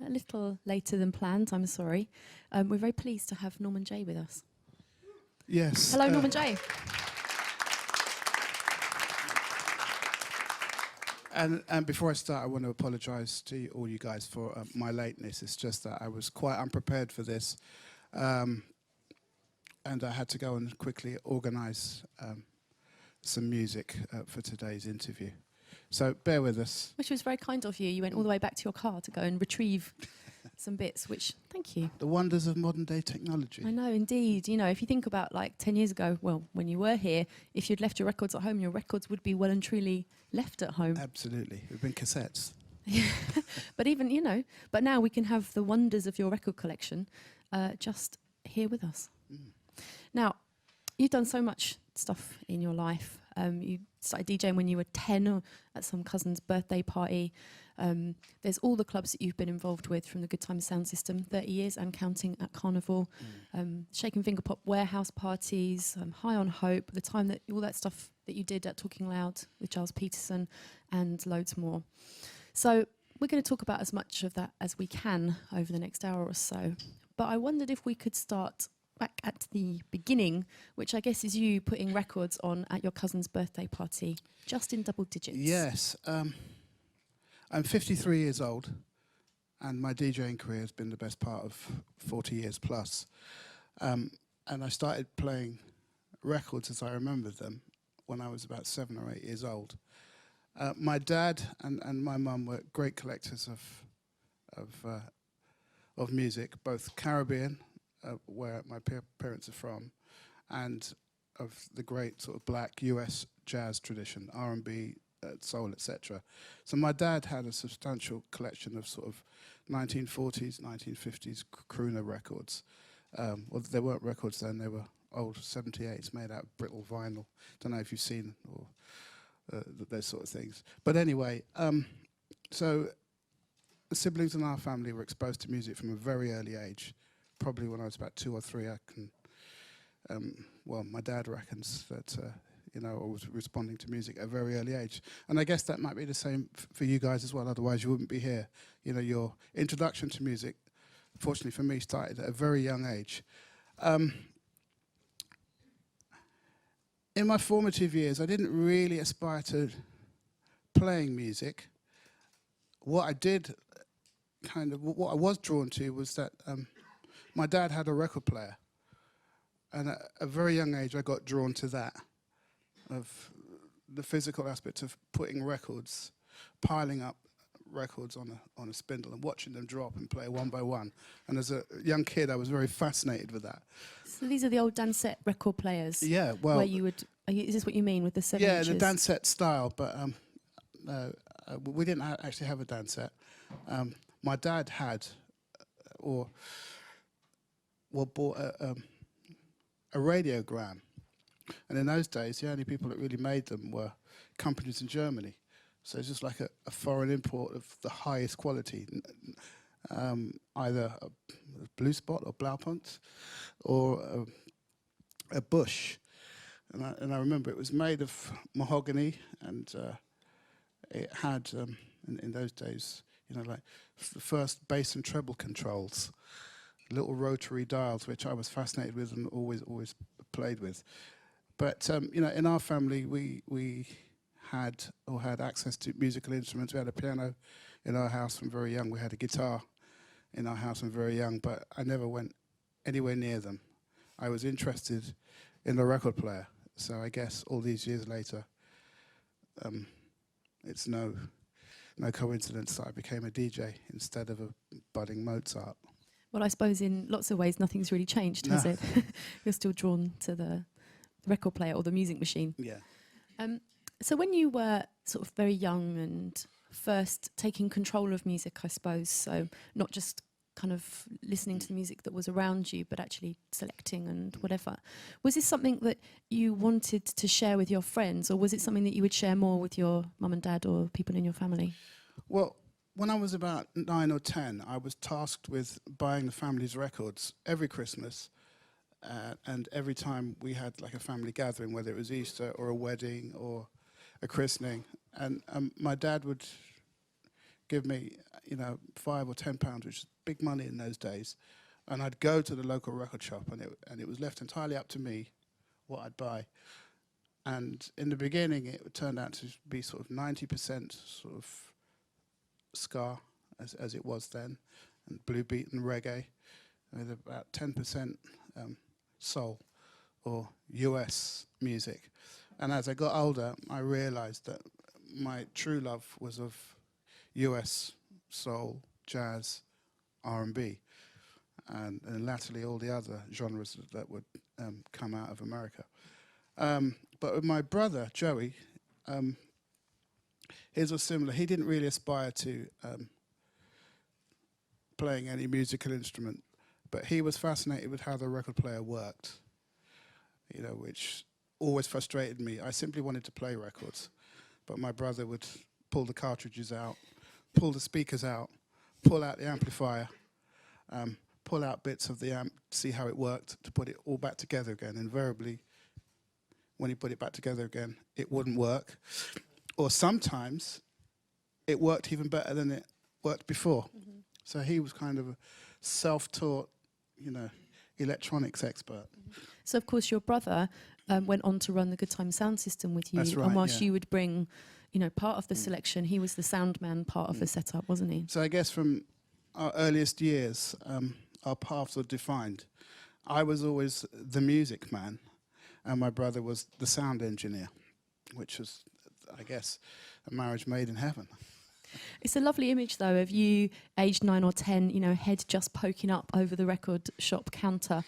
a little later than planned, I'm sorry. We're very pleased to have Norman J with us. Yes. Hello, Norman J. And before I start, I want to apologise to all you guys for my lateness. It's just that I was quite unprepared for this, and I had to go and quickly organise some music for today's interview. So bear with us. Which was very kind of you. You went all the way back to your car to go and retrieve some bits, which, thank you. The wonders of modern day technology. I know, indeed. You know, if you think about like 10 years ago, well, when you were here, if you'd left your records at home, your records would be well and truly left at home. Absolutely. It would have been cassettes. But even, you know, but now we can have the wonders of your record collection just here with us. Now, you've done so much stuff in your life. You started DJing when you were 10 or at some cousin's birthday party. There's all the clubs that you've been involved with, from the Good Times Sound System, 30 years and counting at Carnival, Shaking Finger Pop warehouse parties, High on Hope, the time that all that stuff that you did at Talkin Loud with Gilles Peterson, and loads more. So we're going to talk about as much of that as we can over the next hour or so. But I wondered if we could start back at the beginning, which I guess is you putting records on at your cousin's birthday party, just in double digits. Yes. I'm 53 years old, and my DJing career has been the best part of 40 years plus. And I started playing records as I remembered them when I was about 7 or 8 years old. My dad and my mum were great collectors of music, both Caribbean, where my parents are from, and of the great sort of black US jazz tradition, R&B, soul, etc. So my dad had a substantial collection of sort of 1940s, 1950s crooner records. Well, they weren't records then, they were old 78s made out of brittle vinyl. Don't know if you've seen or those sort of things. But anyway, so the siblings in our family were exposed to music from a very early age. Probably when I was about 2 or 3, I can, well, my dad reckons that, you know, I was responding to music at a very early age. And I guess that might be the same for you guys as well, otherwise you wouldn't be here. You know, your introduction to music, fortunately for me, started at a very young age. In my formative years, I didn't really aspire to playing music. What I did, what I was drawn to was that my dad had a record player, and at a very young age I got drawn to that, of the physical aspect of putting records, piling up records on a spindle and watching them drop and play one by one. And as a young kid I was very fascinated with that. So these are the old dancette record players? Yeah, well... Where you would, is this what you mean with the 7 inches? Yeah, the dancette style, but we didn't actually have a dancette. My dad had, bought a radiogram. And in those days, the only people that really made them were companies in Germany. So it's just like a foreign import of the highest quality, either a Blue Spot or Blaupunkt or a Bush. And I remember it was made of mahogany, and it had, in those days, you know, like the first bass and treble controls, little rotary dials, which I was fascinated with and always played with. But you know, in our family, we had access to musical instruments. We had a piano in our house from very young. We had a guitar in our house from very young, but I never went anywhere near them. I was interested in the record player. So I guess all these years later, it's no coincidence that I became a DJ instead of a budding Mozart. Well, I suppose in lots of ways nothing's really changed, has it? You're still drawn to the record player or the music machine. Yeah. So when you were sort of very young and first taking control of music, I suppose, so not just kind of listening to the music that was around you, but actually selecting and whatever, was this something that you wanted to share with your friends, or was it something that you would share more with your mum and dad or people in your family? Well, when I was about 9 or 10, I was tasked with buying the family's records every Christmas, and every time we had like a family gathering, whether it was Easter or a wedding or a christening, and my dad would give me, £5 or £10, which is big money in those days, and I'd go to the local record shop, and it was left entirely up to me what I'd buy. And in the beginning, it turned out to be sort of 90% sort of ska, as it was then, and blue beat and reggae, with about 10% soul or US music. And as I got older, I realized that my true love was of US soul, jazz, R&B, and latterly all the other genres that would come out of America. But with my brother, Joey, his was similar. He didn't really aspire to playing any musical instrument, but he was fascinated with how the record player worked, which always frustrated me. I simply wanted to play records, but my brother would pull the cartridges out, pull the speakers out, pull out the amplifier, pull out bits of the amp, see how it worked, to put it all back together again. Invariably, when he put it back together again, it wouldn't work. Or sometimes it worked even better than it worked before. Mm-hmm. So he was kind of a self-taught, electronics expert. Mm-hmm. So, of course, your brother went on to run the Good Time sound system with you. That's right, and whilst you would bring, part of the selection, he was the sound man part of the setup, wasn't he? So I guess from our earliest years, our paths were defined. I was always the music man, and my brother was the sound engineer, which was, I guess, a marriage made in heaven. It's a lovely image, though, of you, aged 9 or 10, head just poking up over the record shop counter,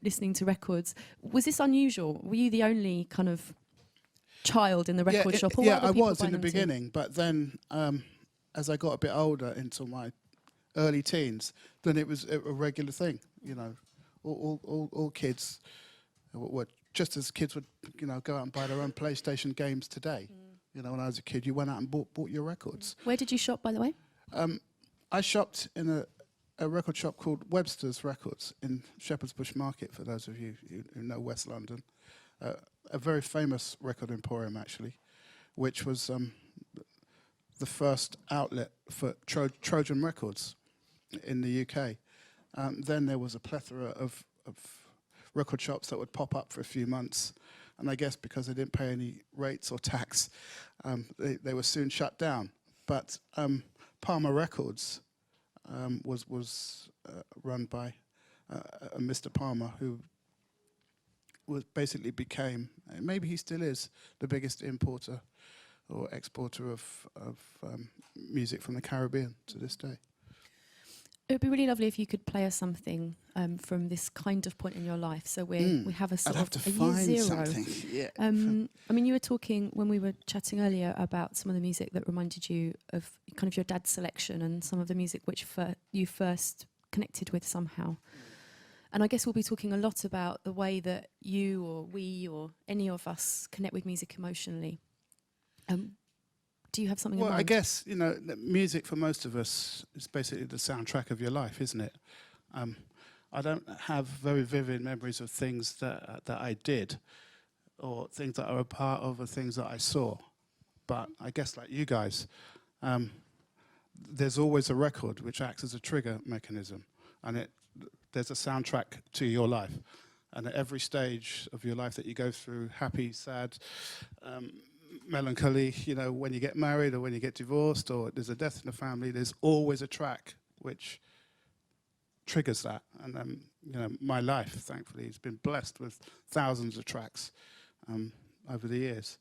listening to records. Was this unusual? Were you the only kind of child in the record shop? Yeah, I was in the beginning, but then as I got a bit older, into my early teens, then it was a regular thing. All kids were just as kids would, go out and buy their own PlayStation games today. When I was a kid, you went out and bought your records. Where did you shop, by the way? I shopped in a record shop called Webster's Records in Shepherd's Bush Market, for those of you who know West London. A very famous record emporium, actually, which was the first outlet for Trojan Records in the UK. Then there was a plethora of record shops that would pop up for a few months. And I guess because they didn't pay any rates or tax, they were soon shut down. But Palmer Records was run by a Mr. Palmer, who basically became, maybe he still is, the biggest importer or exporter of music from the Caribbean to this day. It would be really lovely if you could play us something from this kind of point in your life. So we have a sort I'd have to a find year zero. something. Yeah. You were talking when we were chatting earlier about some of the music that reminded you of kind of your dad's selection and some of the music which you first connected with somehow. And I guess we'll be talking a lot about the way that you or we or any of us connect with music emotionally. Do you have something in mind? Well, I guess, music for most of us is basically the soundtrack of your life, isn't it? I don't have very vivid memories of things that I did or things that are a part of or things that I saw. But I guess like you guys, there's always a record which acts as a trigger mechanism. And there's a soundtrack to your life. And at every stage of your life that you go through, happy, sad, melancholy, when you get married or when you get divorced or there's a death in the family, there's always a track which triggers that. And my life, thankfully, has been blessed with thousands of tracks over the years.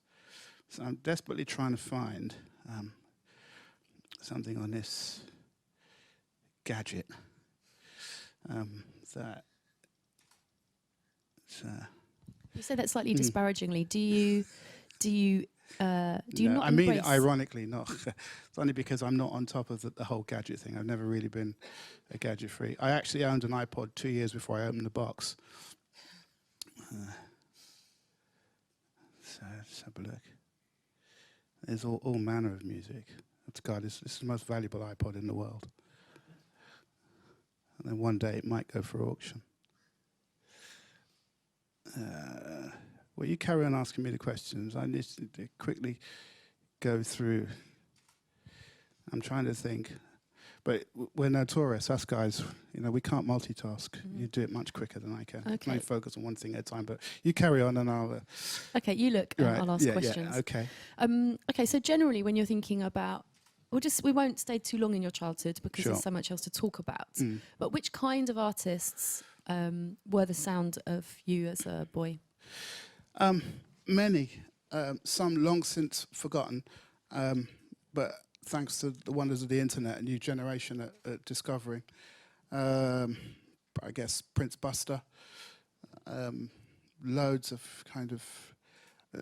So I'm desperately trying to find something on this gadget that. You say that slightly disparagingly. Do you No, not I mean, embrace... ironically, not. It's only because I'm not on top of the whole gadget thing. I've never really been a gadget freak. I actually owned an iPod 2 years before I opened the box. So let's have a look. There's all manner of music. God, this is the most valuable iPod in the world. And then one day it might go for auction. Well, you carry on asking me the questions. I need to quickly go through I'm trying to think. But we're notorious, us guys. You know, we can't multitask. You do it much quicker than I can. I can only focus on one thing at a time. But you carry on, and I'll. Okay, you look. Right. I'll ask questions. Yeah. Okay. Okay. So generally, when you're thinking about, we won't stay too long in your childhood because Sure. there's so much else to talk about. But which kind of artists were the sound of you as a boy? Many. Some long since forgotten. But thanks to the wonders of the internet, a new generation at discovering. I guess Prince Buster, loads of kind of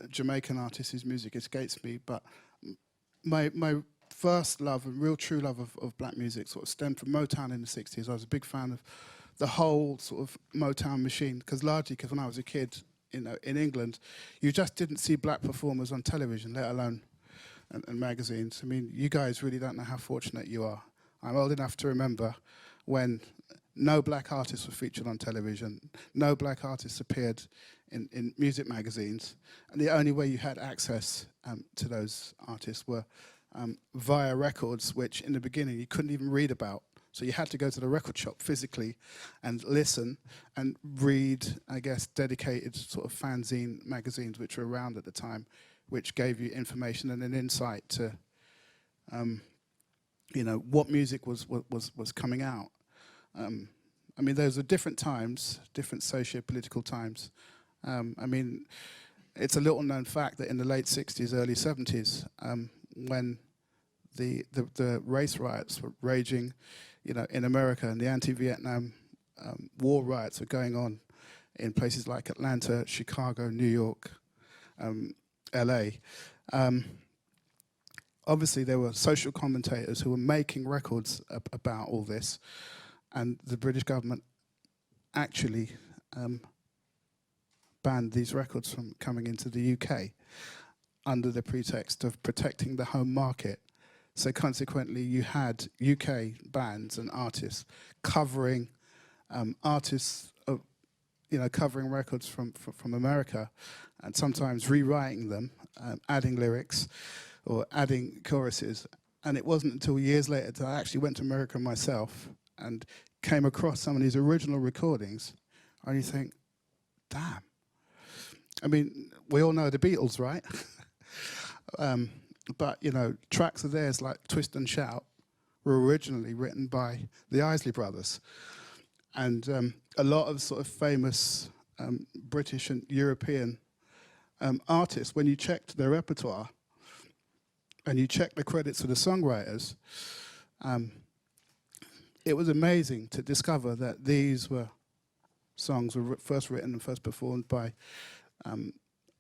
Jamaican artists whose music escapes me, but my first love and real true love of black music sort of stemmed from Motown in the 60s. I was a big fan of the whole sort of Motown machine, largely because when I was a kid, you know, in England, you just didn't see black performers on television, let alone and magazines. I mean, you guys really don't know how fortunate you are. I'm old enough to remember when no black artists were featured on television, no black artists appeared in music magazines, and the only way you had access to those artists were via records, which in the beginning you couldn't even read about. So you had to go to the record shop physically and listen and read, I guess, dedicated sort of fanzine magazines which were around at the time, which gave you information and an insight to, you know, what music was coming out. I mean, those were different times, different socio-political times. I mean, it's a little-known fact that in the late 60s, early 70s, when the race riots were raging, you know, in America, and the anti-Vietnam war riots were going on in places like Atlanta, Chicago, New York, LA. Obviously, there were social commentators who were making records about all this, and the British government actually banned these records from coming into the UK under the pretext of protecting the home market. So consequently, you had UK bands and artists covering covering records from America, and sometimes rewriting them, adding lyrics or adding choruses. And it wasn't until years later that I actually went to America myself and came across some of these original recordings, and you think, damn. I mean, we all know the Beatles, right? But, you know, tracks of theirs like Twist and Shout were originally written by the Isley Brothers. And a lot of sort of famous British and European artists, when you checked their repertoire and you checked the credits of the songwriters, it was amazing to discover that these were songs were first written and first performed by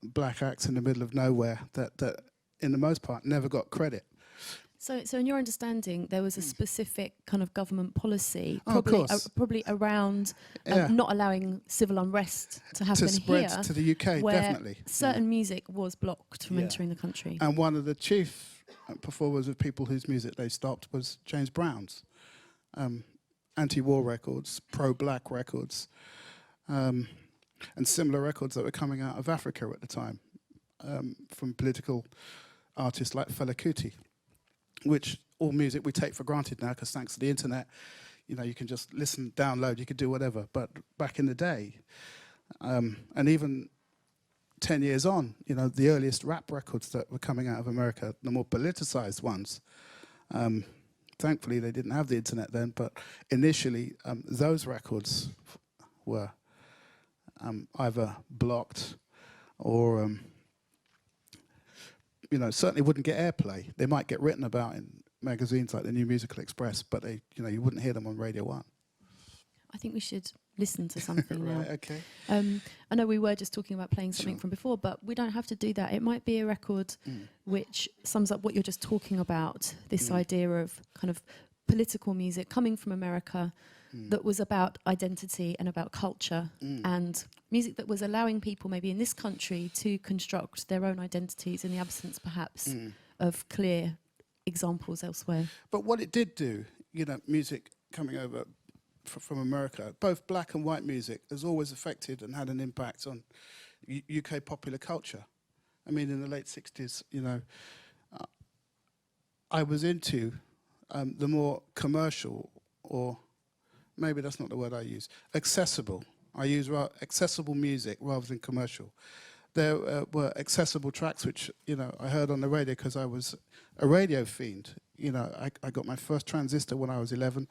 black acts in the middle of nowhere that in the most part never got credit. So in your understanding, there was a specific kind of government policy, Of course. probably around not allowing civil unrest to happen To spread here, to the UK, where definitely. certain music was blocked from entering the country. And one of the chief performers of people whose music they stopped was James Brown's. Anti-war records, pro-black records, and similar records that were coming out of Africa at the time, from political artists like Fela Kuti, which all music we take for granted now because thanks to the internet, you know, you can just listen, download, you could do whatever. But back in the day, and even 10 years on, you know, the earliest rap records that were coming out of America, the more politicized ones, thankfully they didn't have the internet then, but initially those records were either blocked or you know, certainly wouldn't get airplay. They might get written about in magazines like the New Musical Express, but they, you know, you wouldn't hear them on Radio 1. I think we should listen to something now. Right, okay. I know we were just talking about playing something from before, but we don't have to do that. It might be a record which sums up what you're just talking about, this idea of kind of political music coming from America that was about identity and about culture, and music that was allowing people maybe in this country to construct their own identities in the absence perhaps of clear examples elsewhere. But what it did do, you know, music coming over from America, both black and white music, has always affected and had an impact on UK popular culture. I mean, in the late 60s, you know, I was into the more commercial, or maybe that's not the word I use, accessible. I use accessible music rather than commercial. There were accessible tracks which, you know, I heard on the radio because I was a radio fiend. You know, I got my first transistor when I was 11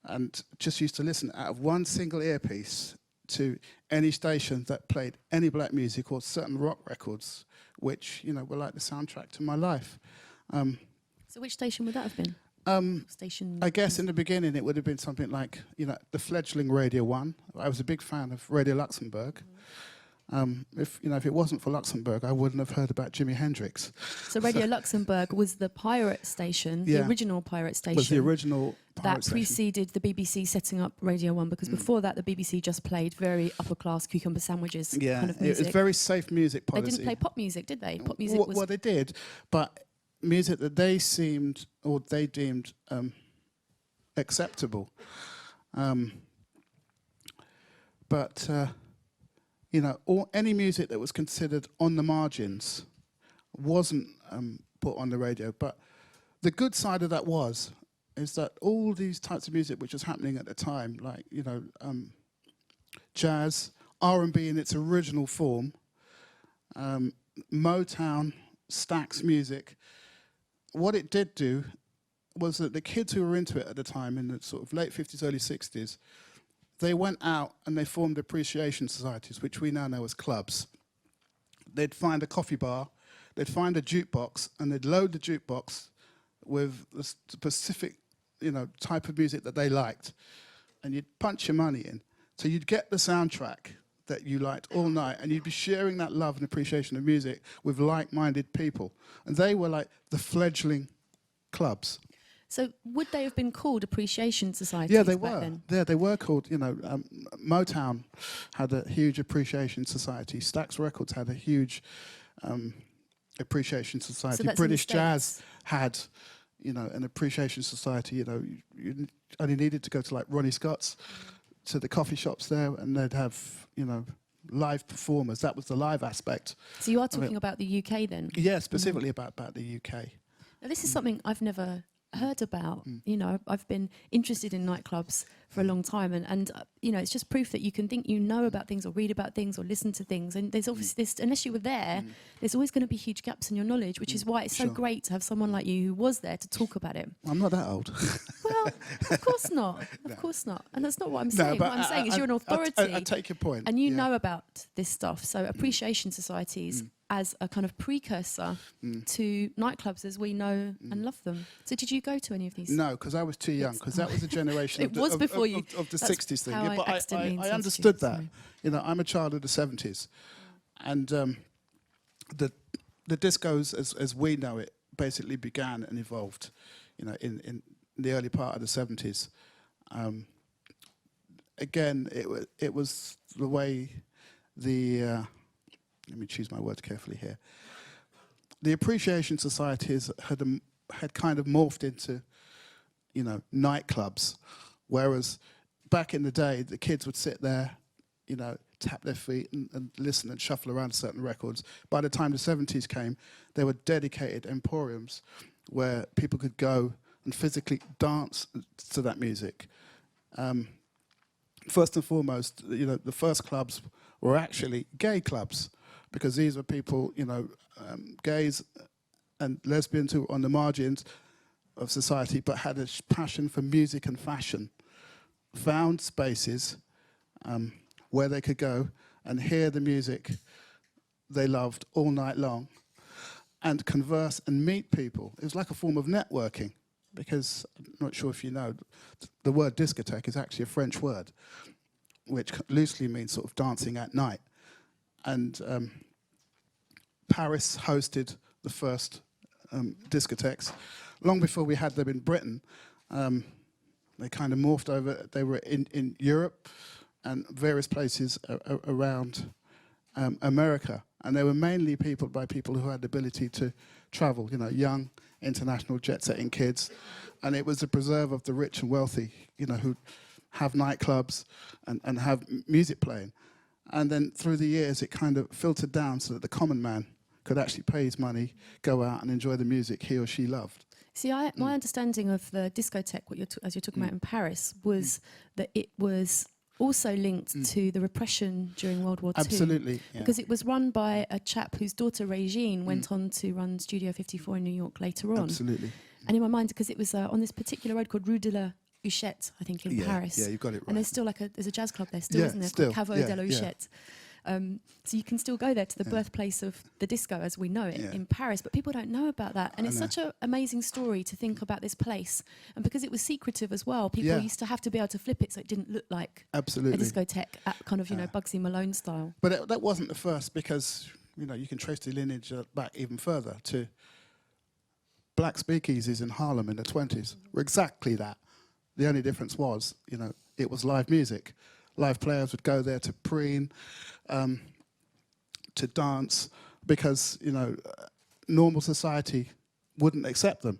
and just used to listen out of one single earpiece to any station that played any black music or certain rock records, which, you know, were like the soundtrack to my life. So which station would that have been? Station. I guess in the beginning it would have been something like, you know, the fledgling Radio 1. I was a big fan of Radio Luxembourg. If it wasn't for Luxembourg, I wouldn't have heard about Jimi Hendrix. So Radio Luxembourg was the pirate station, the original pirate station. Was the original pirate that preceded the BBC setting up Radio 1, because before that the BBC just played very upper class cucumber sandwiches kind of music. It was very safe music policy. They didn't play pop music, did they? Pop music was... Well, they did, but music that they deemed acceptable. You know, any music that was considered on the margins wasn't put on the radio. But the good side of that is that all these types of music which was happening at the time, like, you know, jazz, R&B in its original form, Motown, Stax music, what it did do was that the kids who were into it at the time, in the sort of late 50s, early 60s, they went out and they formed appreciation societies, which we now know as clubs. They'd find a coffee bar, they'd find a jukebox, and they'd load the jukebox with the specific, you know, type of music that they liked, and you'd punch your money in. So you'd get the soundtrack that you liked all night, and you'd be sharing that love and appreciation of music with like-minded people. And they were like the fledgling clubs. So would they have been called appreciation societies? Yeah, they back were. then? Yeah, they were called. You know, Motown had a huge appreciation society. Stax Records had a huge appreciation society. So British Jazz had, you know, an appreciation society. You know, you only needed to go to like Ronnie Scott's, to the coffee shops there, and they'd have, you know, live performers. That was the live aspect. So you are talking about the UK then? Yeah, specifically about the UK. Now, this is something I've never heard about. You know, I've been interested in nightclubs for a long time, and you know, it's just proof that you can think you know about things or read about things or listen to things, and there's obviously this, unless you were there, there's always going to be huge gaps in your knowledge, which is why it's so great to have someone like you who was there to talk about it. I'm not that old. Well, of course not. Of course not. And that's not what I'm saying. What I'm saying is you're an authority. I take your point. And you know about this stuff. So appreciation societies as a kind of precursor to nightclubs as we know and love them. So did you go to any of these? No, because I was too young, because that was a generation of the 60s thing. Yeah, but I understood that. You know, I'm a child of the 70s. And the discos, as we know it, basically began and evolved, you know, in the early part of the 70s. Again, it was the way the... let me choose my words carefully here. The appreciation societies had kind of morphed into, you know, nightclubs, whereas back in the day, the kids would sit there, you know, tap their feet and listen and shuffle around certain records. By the time the 70s came, there were dedicated emporiums where people could go and physically dance to that music. First and foremost, you know, the first clubs were actually gay clubs, because these were people, you know, gays and lesbians who were on the margins of society but had a passion for music and fashion, found spaces where they could go and hear the music they loved all night long and converse and meet people. It was like a form of networking, because I'm not sure if you know, the word discotheque is actually a French word, which loosely means sort of dancing at night. And Paris hosted the first discotheques. Long before we had them in Britain, they kind of morphed over. They were in Europe and various places around America. And they were mainly people who had the ability to travel, you know, young, international jet-setting kids. And it was the preserve of the rich and wealthy, you know, who have nightclubs and have music playing. And then through the years, it kind of filtered down so that the common man could actually pay his money, go out and enjoy the music he or she loved. See, my understanding of the discotheque, as you're talking about in Paris, was that it was also linked to the repression during World War II. Absolutely. Yeah. Because it was run by a chap whose daughter, Regine, went on to run Studio 54 in New York later on. Absolutely. And in my mind, because it was on this particular road called Rue de la Huchette, I think, in Paris. Yeah, you've got it right. And there's still there's a jazz club there still, isn't there? Still, Called Caveau de la Huchette. So you can still go there to the birthplace of the disco as we know it in Paris, but people don't know about that. And it's such an amazing story to think about this place. And because it was secretive as well, people used to have to be able to flip it so it didn't look like a discotheque at kind of, Bugsy Malone style. But that wasn't the first, because, you can trace the lineage back even further to black speakeasies in Harlem in the 20s. Were exactly that. The only difference was, it was live music. Live players would go there to preen, to dance, because, normal society wouldn't accept them.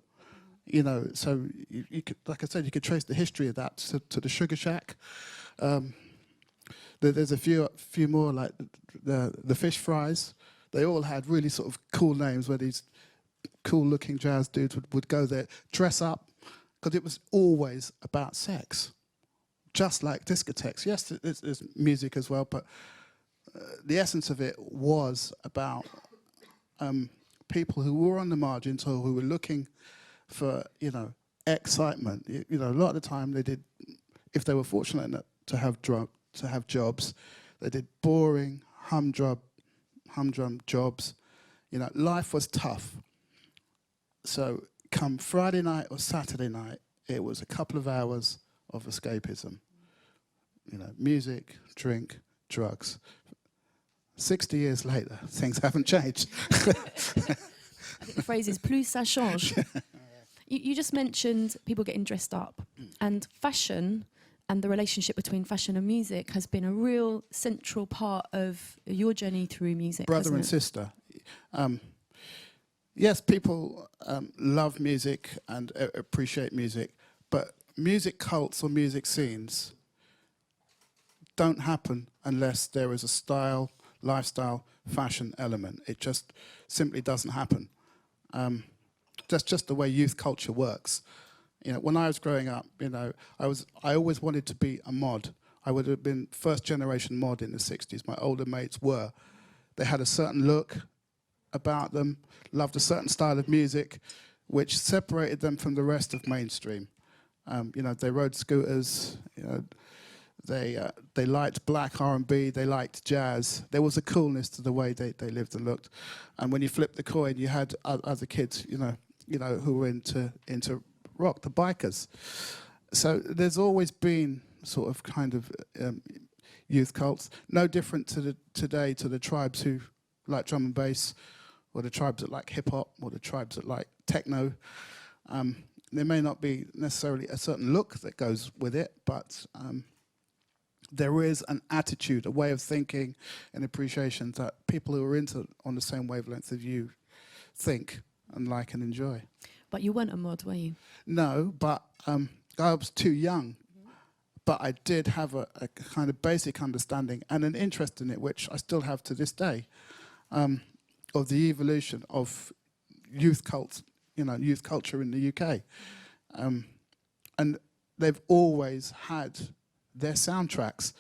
So you could, like I said, you could trace the history of that to the Sugar Shack. There's a few more, like the Fish Fries. They all had really sort of cool names, where these cool-looking jazz dudes would go there, dress up, because it was always about sex. Just like discotheques. Yes, there's music as well, but the essence of it was about people who were on the margins or who were looking for, excitement. A lot of the time they did, if they were fortunate enough to have jobs, they did boring, humdrum jobs. Life was tough. So come Friday night or Saturday night, it was a couple of hours of escapism. Music, drink, drugs. 60 years later, things haven't changed. I think the phrase is plus ça change. You just mentioned people getting dressed up, and fashion and the relationship between fashion and music has been a real central part of your journey through music. Brother and sister. Yes, people love music and appreciate music, but music cults or music scenes don't happen unless there is a style, lifestyle, fashion element. It just simply doesn't happen. That's just the way youth culture works. When I was growing up, I always wanted to be a mod. I would have been first generation mod in the 60s. My older mates were. They had a certain look about them, loved a certain style of music, which separated them from the rest of mainstream. They rode scooters, they liked black R&B, they liked jazz. There was a coolness to the way they lived and looked. And when you flipped the coin, you had other kids, who were into rock, the bikers. So there's always been sort of kind of youth cults, no different today to the tribes who like drum and bass, or the tribes that like hip hop, or the tribes that like techno. There may not be necessarily a certain look that goes with it, but there is an attitude, a way of thinking, and appreciation that people who are on the same wavelength as you think and like and enjoy. But you weren't a mod, were you? No, but I was too young. But I did have a kind of basic understanding and an interest in it, which I still have to this day, of the evolution of youth cults, youth culture in the UK. And they've always had their soundtracks,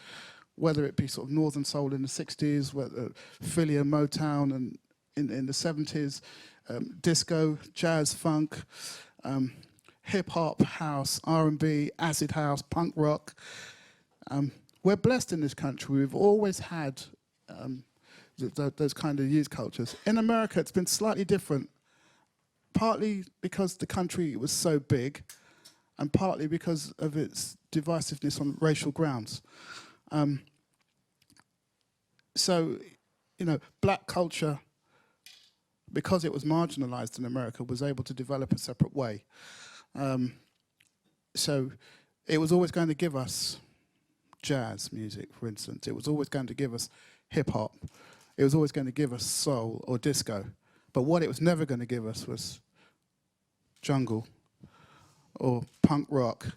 whether it be sort of Northern Soul in the 60s, whether Philly and Motown and in the 70s, disco, jazz, funk, hip-hop, house, R&B, acid house, punk rock. We're blessed in this country. We've always had those kind of youth cultures. In America, it's been slightly different, partly because the country was so big, and partly because of its divisiveness on racial grounds. So, black culture, because it was marginalized in America, was able to develop a separate way. So it was always going to give us jazz music, for instance. It was always going to give us hip-hop. It was always going to give us soul or disco. But what it was never going to give us was jungle or punk rock.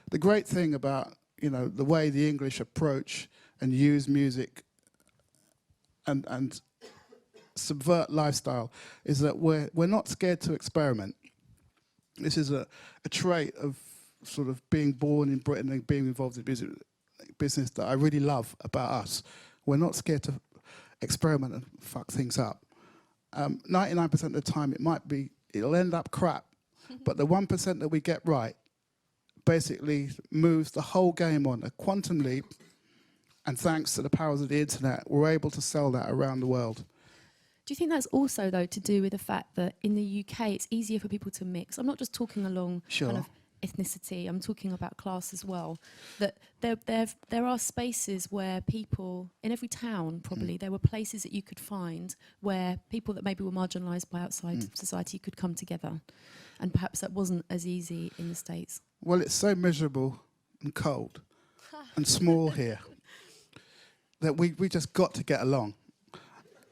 The great thing about, the way the English approach and use music and subvert lifestyle is that we're not scared to experiment. This is a trait of sort of being born in Britain and being involved in music business that I really love about us. We're not scared to experiment and fuck things up. 99% of the time it'll end up crap, but the 1% that we get right basically moves the whole game on a quantum leap, and thanks to the powers of the internet, we're able to sell that around the world. Do you think that's also, though, to do with the fact that in the UK it's easier for people to mix? I'm not just talking along kind of ethnicity, I'm talking about class as well. That there are spaces where people, in every town probably, there were places that you could find where people that maybe were marginalised by outside society could come together. And perhaps that wasn't as easy in the States. Well, it's so miserable and cold and small here that we just got to get along.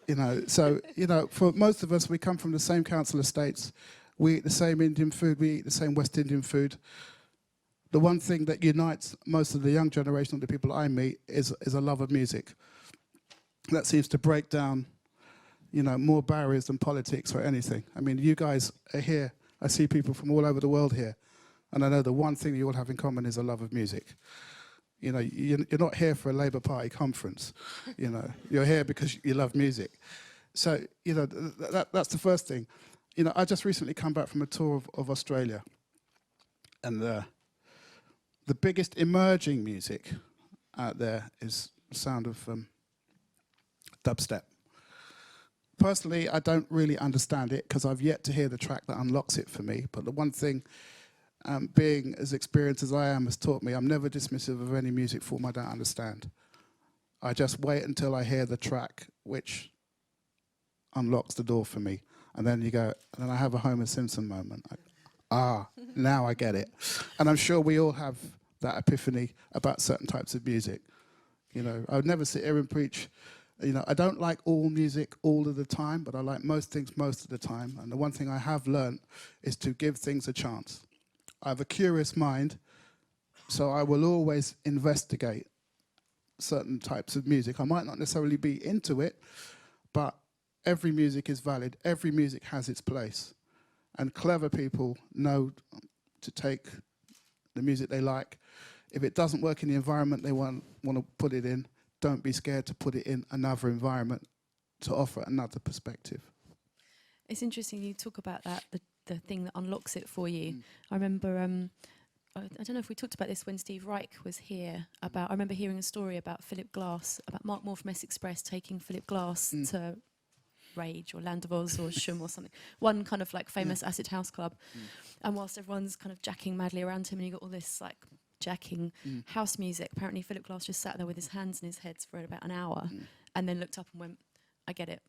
You know, so, you know, for most of us, we come from the same council estates. We eat the same Indian food. We eat the same West Indian food. The one thing that unites most of the young generation of the people I meet is a love of music. That seems to break down, you know, more barriers than politics or anything. I mean, you guys are here. I see people from all over the world here. And I know the one thing you all have in common is a love of music. You know, you're not here for a Labour Party conference. You know, you're here because you love music. So, you know, that's the first thing. You know, I just recently come back from a tour of Australia. And the biggest emerging music out there is the sound of dubstep. Personally, I don't really understand it because I've yet to hear the track that unlocks it for me. But the one thing, being as experienced as I am, has taught me I'm never dismissive of any music form I don't understand. I just wait until I hear the track which unlocks the door for me. And then you go, and then I have a Homer Simpson moment. Now I get it. And I'm sure we all have that epiphany about certain types of music. You know, I would never sit here and preach. You know, I don't like all music all of the time, but I like most things most of the time. And the one thing I have learned is to give things a chance. I have a curious mind, so I will always investigate certain types of music. I might not necessarily be into it, but every music is valid. Every music has its place. And clever people know to take the music they like. If it doesn't work in the environment they want to put it in, don't be scared to put it in another environment to offer another perspective. It's interesting you talk about that, the thing that unlocks it for you. I remember, I don't know if we talked about this when Steve Reich was here, I remember hearing a story about Philip Glass, about Mark Moore from Essex Express taking Philip Glass to Rage or Land of Oz or Shum or something, one kind of like famous acid house club. And whilst everyone's kind of jacking madly around him and you got all this like jacking house music, apparently Philip Glass just sat there with his hands in his head for about an hour and then looked up and went, I get it.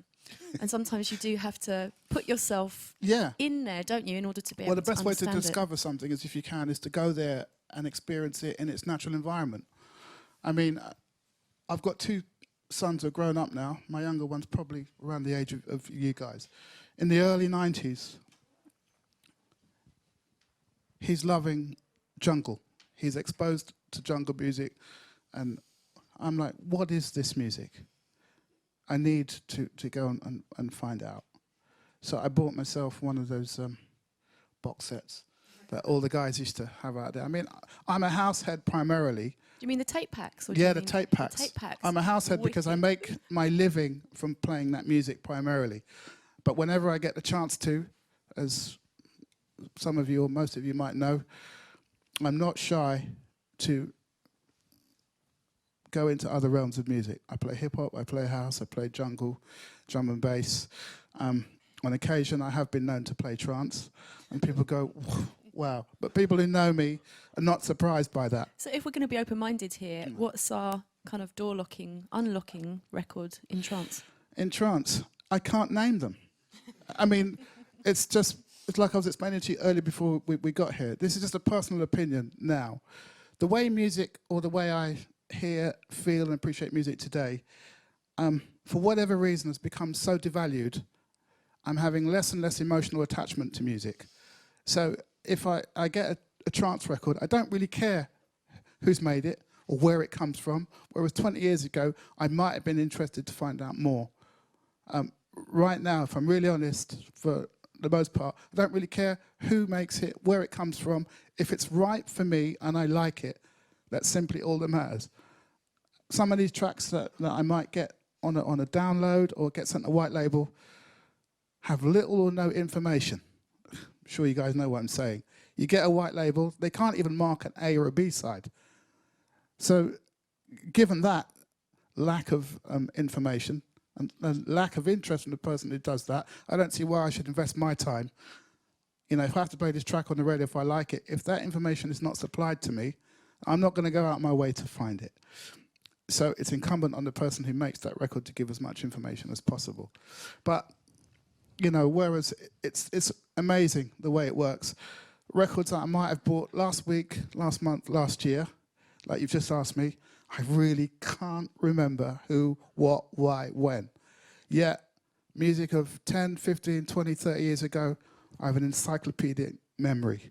And sometimes you do have to put yourself in there, don't you, in order to be able to understand it. Well, the best way to discover something is, if you can, is to go there and experience it in its natural environment. I mean, I've got two sons who are grown up now. My younger one's probably around the age of you guys. In the early 90s, he's loving jungle. He's exposed to jungle music, and I'm like, what is this music? I need to go and find out. So I bought myself one of those box sets that all the guys used to have out there. I mean, I'm a house head primarily. Do you mean the tape packs? Or Yeah, the tape packs. The tape packs. I'm a house head because I make my living from playing that music primarily. But whenever I get the chance to, as some of you or most of you might know, I'm not shy to go into other realms of music. I play hip-hop, I play house, I play jungle, drum and bass. On occasion, I have been known to play trance, and people go, wow. But people who know me are not surprised by that. So if we're going to be open-minded here, what's our kind of door-locking, unlocking record in trance? In trance, I can't name them. I mean, it's like I was explaining to you earlier before we got here. This is just a personal opinion now. The way music, or the way I hear, feel and appreciate music today, for whatever reason has become so devalued, I'm having less and less emotional attachment to music. So if I get a trance record, I don't really care who's made it or where it comes from, whereas 20 years ago, I might have been interested to find out more. Right now, if I'm really honest, for the most part. I don't really care who makes it, where it comes from. If it's right for me and I like it, that's simply all that matters. Some of these tracks that I might get on a download or get sent a white label have little or no information. I'm sure you guys know what I'm saying. You get a white label, they can't even mark an A or a B side. So given that lack of information and lack of interest in the person who does that, I don't see why I should invest my time. You know, if I have to play this track on the radio, if I like it, if that information is not supplied to me, I'm not going to go out my way to find it. So it's incumbent on the person who makes that record to give as much information as possible. But, you know, whereas it's amazing the way it works. Records that I might have bought last week, last month, last year, like you've just asked me, I really can't remember who, what, why, when. Yet, music of 10, 15, 20, 30 years ago, I have an encyclopedic memory.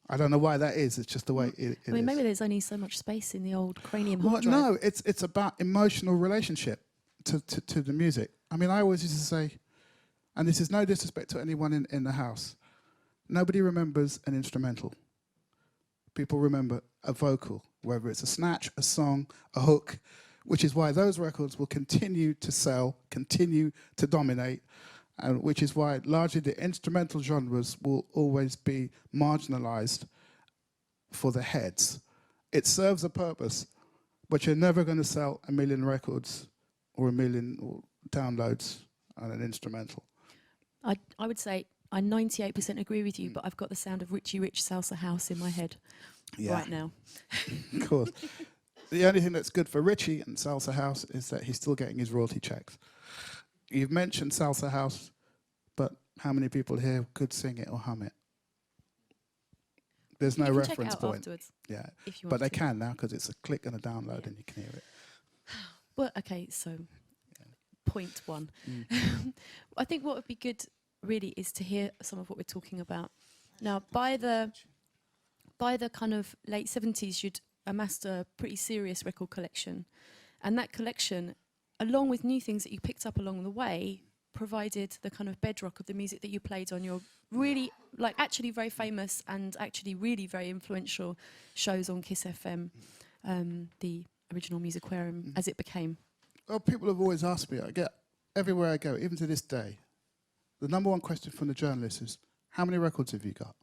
I don't know why that is. It's just the way it I mean, is. maybe there's only so much space in the old cranium hard drive. No, it's about emotional relationship to the music. I mean, I always used to say, and this is no disrespect to anyone in the house, nobody remembers an instrumental. People remember a vocal, whether it's a snatch, a song, a hook, which is why those records will continue to sell, continue to dominate, and which is why largely the instrumental genres will always be marginalized for the heads. It serves a purpose, but you're never going to sell 1 million records or 1 million downloads on an instrumental. I would say I 98% agree with you, but I've got the sound of Richie Rich Salsa House in my head right now. Of course. The only thing that's good for Richie and Salsa House is that he's still getting his royalty checks. You've mentioned Salsa House, but how many people here could sing it or hum it? There's no you can reference check it out point. afterwards. Yeah, if you but want they to. can now because it's a click and a download and you can hear it. Well, okay, so point one. I think what would be good really is to hear some of what we're talking about. Now, by the kind of late 70s, you'd amassed a pretty serious record collection. And that collection, along with new things that you picked up along the way, provided the kind of bedrock of the music that you played on your really, like, actually very famous and actually really very influential shows on Kiss FM, the original Musicarium, as it became. Well, people have always asked me, I get everywhere I go, even to this day, the number one question from the journalists is, how many records have you got?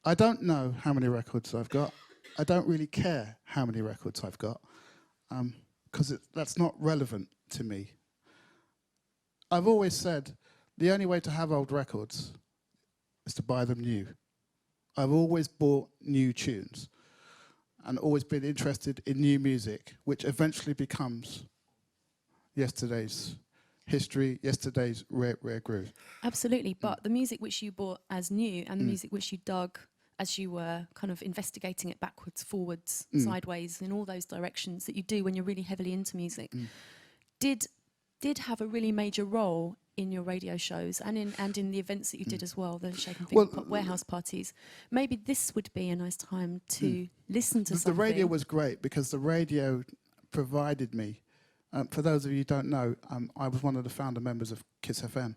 I don't know how many records I've got. I don't really care how many records I've got, because that's not relevant to me. I've always said the only way to have old records is to buy them new. I've always bought new tunes and always been interested in new music, which eventually becomes yesterday's history, yesterday's rare groove. Absolutely, but the music which you bought as new and the music which you dug as you were kind of investigating it backwards, forwards, sideways, in all those directions that you do when you're really heavily into music, did have a really major role in your radio shows and in the events that you did as well, the Shake and Finger Pop warehouse parties. Maybe this would be a nice time to listen to something. The radio was great because the radio provided me. For those of you who don't know, I was one of the founder members of Kiss FM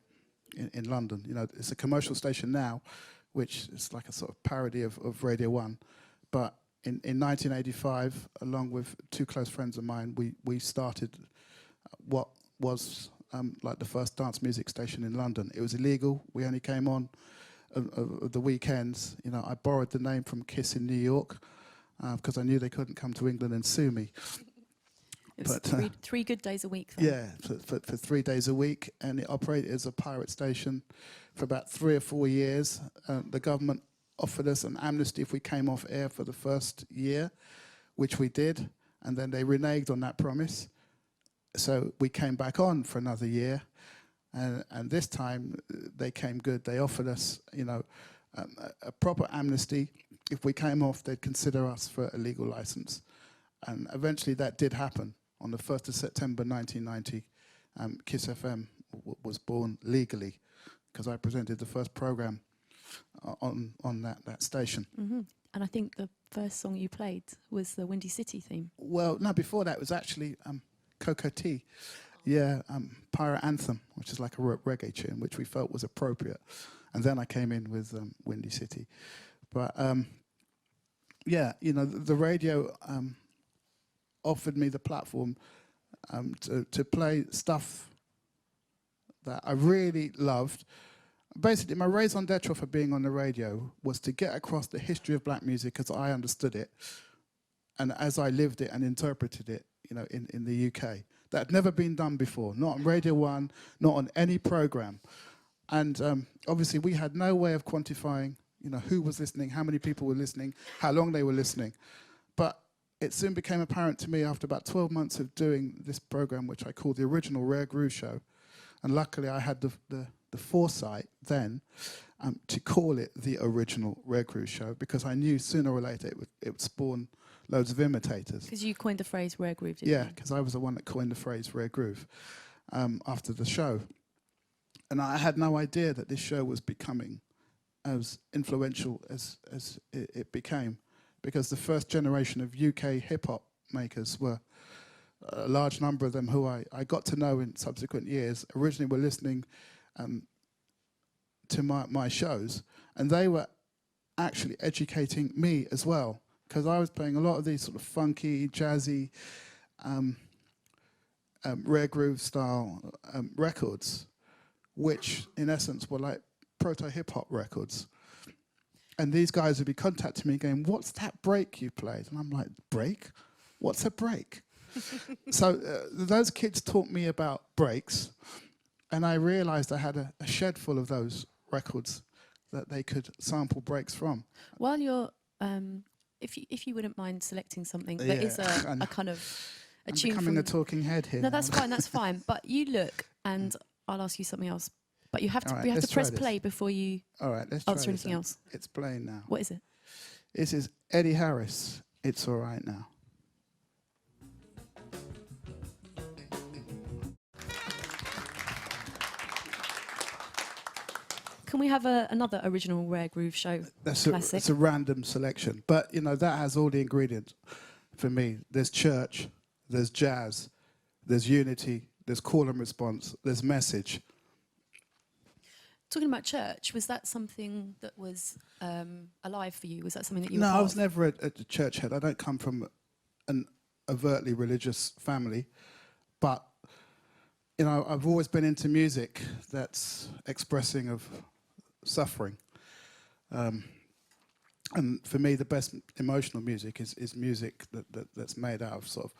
in London. You know, it's a commercial station now, which is like a sort of parody of Radio 1. But in 1985, along with two close friends of mine, we started what was like the first dance music station in London. It was illegal. We only came on the weekends. You know, I borrowed the name from Kiss in New York because I knew they couldn't come to England and sue me. It was three good days a week. Though. Yeah, for 3 days a week, and it operated as a pirate station for about 3 or 4 years. The government offered us an amnesty if we came off air for the first year, which we did, and then they reneged on that promise. So we came back on for another year, and this time they came good. They offered us, you know, a proper amnesty. If we came off, they'd consider us for a legal license, and eventually that did happen. On the 1st of September 1990, Kiss FM was born legally because I presented the first program on that station. Mm-hmm. And I think the first song you played was the Windy City theme. Well, no, before that was actually Cocoa Tea. Yeah, Pirate Anthem, which is like a reggae tune, which we felt was appropriate. And then I came in with Windy City. But yeah, you know, the radio offered me the platform to play stuff that I really loved. Basically, my raison d'etre for being on the radio was to get across the history of black music as I understood it and as I lived it and interpreted it, you know, in the UK. That had never been done before, not on Radio 1, not on any program. And obviously we had no way of quantifying, you know, who was listening, how many people were listening, how long they were listening. But it soon became apparent to me after about 12 months of doing this program, which I called the original Rare Groove Show. And luckily I had the foresight then to call it the original Rare Groove Show, because I knew sooner or later it would spawn loads of imitators. Because you coined the phrase rare groove, didn't you? Yeah, because I was the one that coined the phrase rare groove after the show. And I had no idea that this show was becoming as influential as it became, because the first generation of UK hip-hop makers were a large number of them who I got to know in subsequent years, originally were listening to my shows, and they were actually educating me as well, because I was playing a lot of these sort of funky, jazzy, rare groove style records, which in essence were like proto-hip-hop records. And these guys would be contacting me going, "What's that break you played?" And I'm like, "Break? What's a break?" So those kids taught me about breaks, and I realized I had a shed full of those records that they could sample breaks from. While you're, if you wouldn't mind selecting something, there is a kind of a I'm tune becoming from... a talking head here. No, that's fine, that's fine. But you look, and I'll ask you something else. But you have to, Right, we have to let's press try this. play before you All right, let's try answer this anything out. else. It's playing now. What is it? This is Eddie Harris, It's All Right Now. Can we have another original Rare Groove Show classic? It's a random selection. But, you know, that has all the ingredients for me. There's church, there's jazz, there's unity, there's call and response, there's message. Talking about church, was that something that was alive for you? Was that something that you No, were I part was of? never a church head. I don't come from an overtly religious family. But, you know, I've always been into music that's expressing of suffering. And for me, the best emotional music is music that's made out of sort of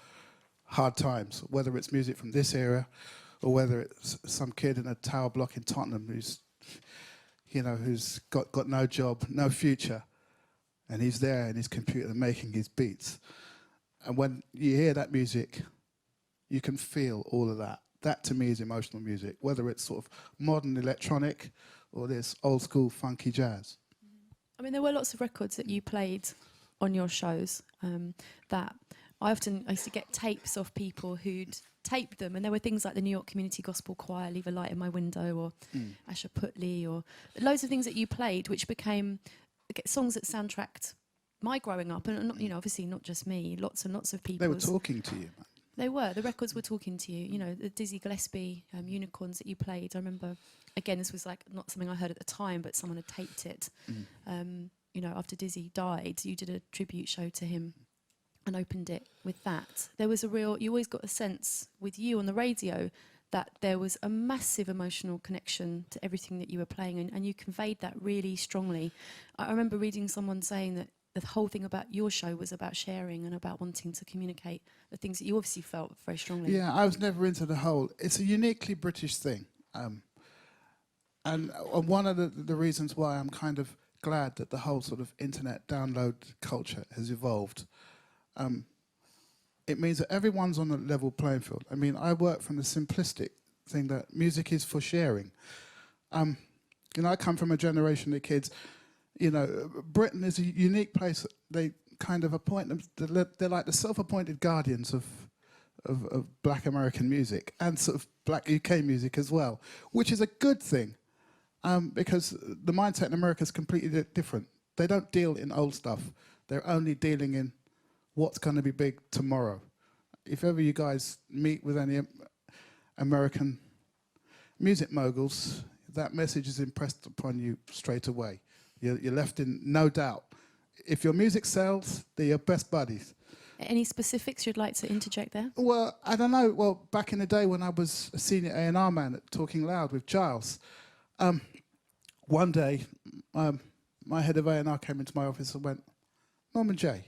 hard times, whether it's music from this era or whether it's some kid in a tower block in Tottenham who's, you know, who's got no job, no future, and he's there in his computer making his beats. And when you hear that music, you can feel all of that. That to me is emotional music, whether it's sort of modern electronic or this old school funky jazz. I mean, there were lots of records that you played on your shows that I used to get tapes of people who'd taped them, and there were things like the New York Community Gospel Choir, Leave a Light in My Window, or Asher Putley, or loads of things that you played, which became songs that soundtracked my growing up, and not, you know, obviously not just me, lots and lots of people. They were talking to you, man. They were. The records were talking to you. You know, the Dizzy Gillespie Unicorns that you played. I remember, again, this was like not something I heard at the time, but someone had taped it. You know, after Dizzy died, you did a tribute show to him and opened it with that. There was you always got a sense with you on the radio that there was a massive emotional connection to everything that you were playing, and you conveyed that really strongly. I remember reading someone saying that the whole thing about your show was about sharing and about wanting to communicate the things that you obviously felt very strongly. Yeah, I was never into the whole... It's a uniquely British thing. And one of the reasons why I'm kind of glad that the whole sort of internet download culture has evolved, it means that everyone's on a level playing field. I mean, I work from the simplistic thing that music is for sharing. You know, I come from a generation of kids... You know, Britain is a unique place. They kind of appoint them. They're like the self-appointed guardians of Black American music and sort of Black UK music as well, which is a good thing, because the mindset in America is completely different. They don't deal in old stuff. They're only dealing in what's going to be big tomorrow. If ever you guys meet with any American music moguls, that message is impressed upon you straight away. You're left in no doubt. If your music sells, they're your best buddies. Any specifics you'd like to interject there? Well, I don't know. Well, back in the day when I was a senior A&R man at Talkin Loud with Giles, one day my head of A&R came into my office and went, "Norman J,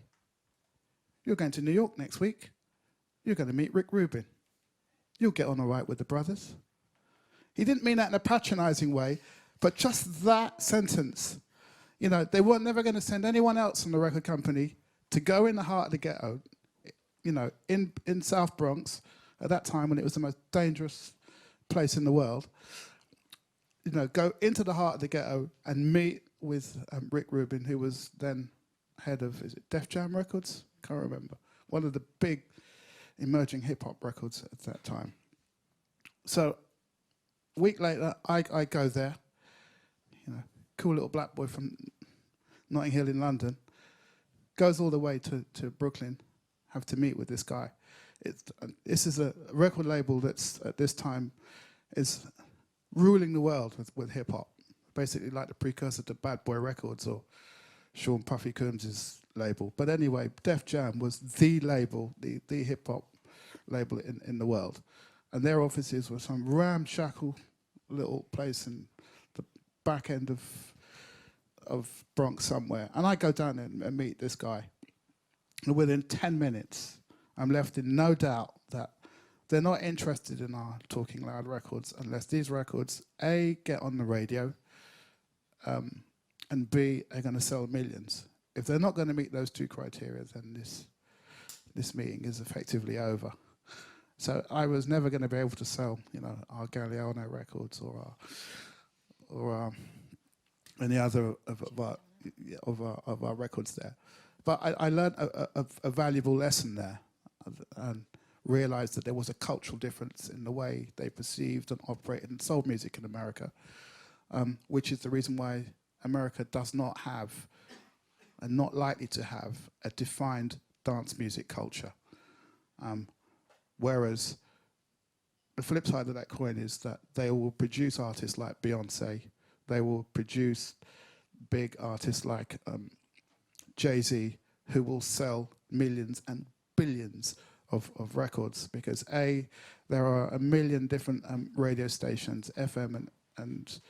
you're going to New York next week. You're going to meet Rick Rubin. You'll get on all right with the brothers." He didn't mean that in a patronising way, but just that sentence. You know, they were never going to send anyone else from the record company to go in the heart of the ghetto, you know, in South Bronx, at that time when it was the most dangerous place in the world, you know, go into the heart of the ghetto and meet with Rick Rubin, who was then head of, is it Def Jam Records? Can't remember. One of the big emerging hip-hop records at that time. So a week later, I go there, you know, cool little black boy from Notting Hill in London, goes all the way to Brooklyn, have to meet with this guy. This is a record label that's, at this time, is ruling the world with hip-hop. Basically like the precursor to Bad Boy Records or Sean Puffy Combs' label. But anyway, Def Jam was the label, the hip-hop label in the world. And their offices were some ramshackle little place in the back end of Bronx somewhere. And I go down and meet this guy. And within 10 minutes, I'm left in no doubt that they're not interested in our Talkin Loud records unless these records, A, get on the radio, and B, are going to sell millions. If they're not going to meet those two criteria, then this meeting is effectively over. So I was never going to be able to sell, you know, our Galliano records or any other of our records there. But I learned a valuable lesson there and realized that there was a cultural difference in the way they perceived and operated and sold music in America, which is the reason why America does not have and not likely to have a defined dance music culture. Whereas the flip side of that coin is that they will produce artists like Beyonce, they will produce big artists like Jay-Z, who will sell millions and billions of records because A, there are a million different radio stations, FM and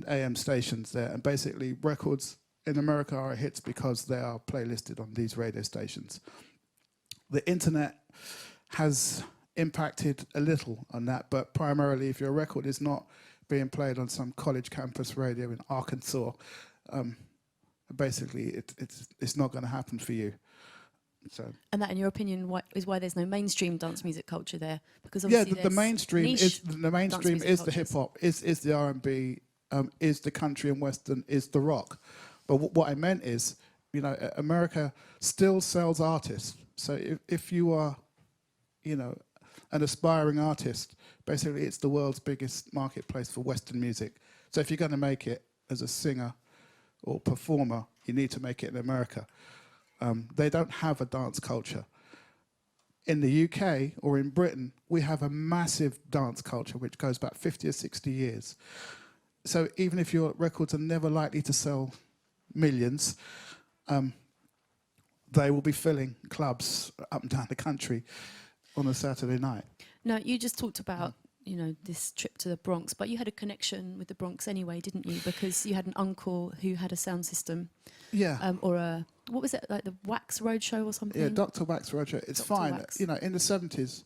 AM stations there, and basically records in America are hits because they are playlisted on these radio stations. The internet has impacted a little on that, but primarily if your record is not being played on some college campus radio in Arkansas, basically it's not going to happen for you. So. And that, in your opinion, is why there's no mainstream dance music culture there? Because obviously the mainstream is the hip hop, is the R&B, is the country and western, is the rock. But what I meant is, you know, America still sells artists. So if you are, you know, an aspiring artist, basically it's the world's biggest marketplace for Western music. So if you're going to make it as a singer or performer, you need to make it in America. They don't have a dance culture. In the UK or in Britain, we have a massive dance culture which goes back 50 or 60 years. So even if your records are never likely to sell millions, they will be filling clubs up and down the country on a Saturday night. Now, you just talked about, you know, this trip to the Bronx, but you had a connection with the Bronx anyway, didn't you? Because you had an uncle who had a sound system. Yeah. Or a, what was it, like the Wax Roadshow or something? Yeah, Dr. Wax Roadshow. It's Dr. fine. Wax. You know, in the 70s,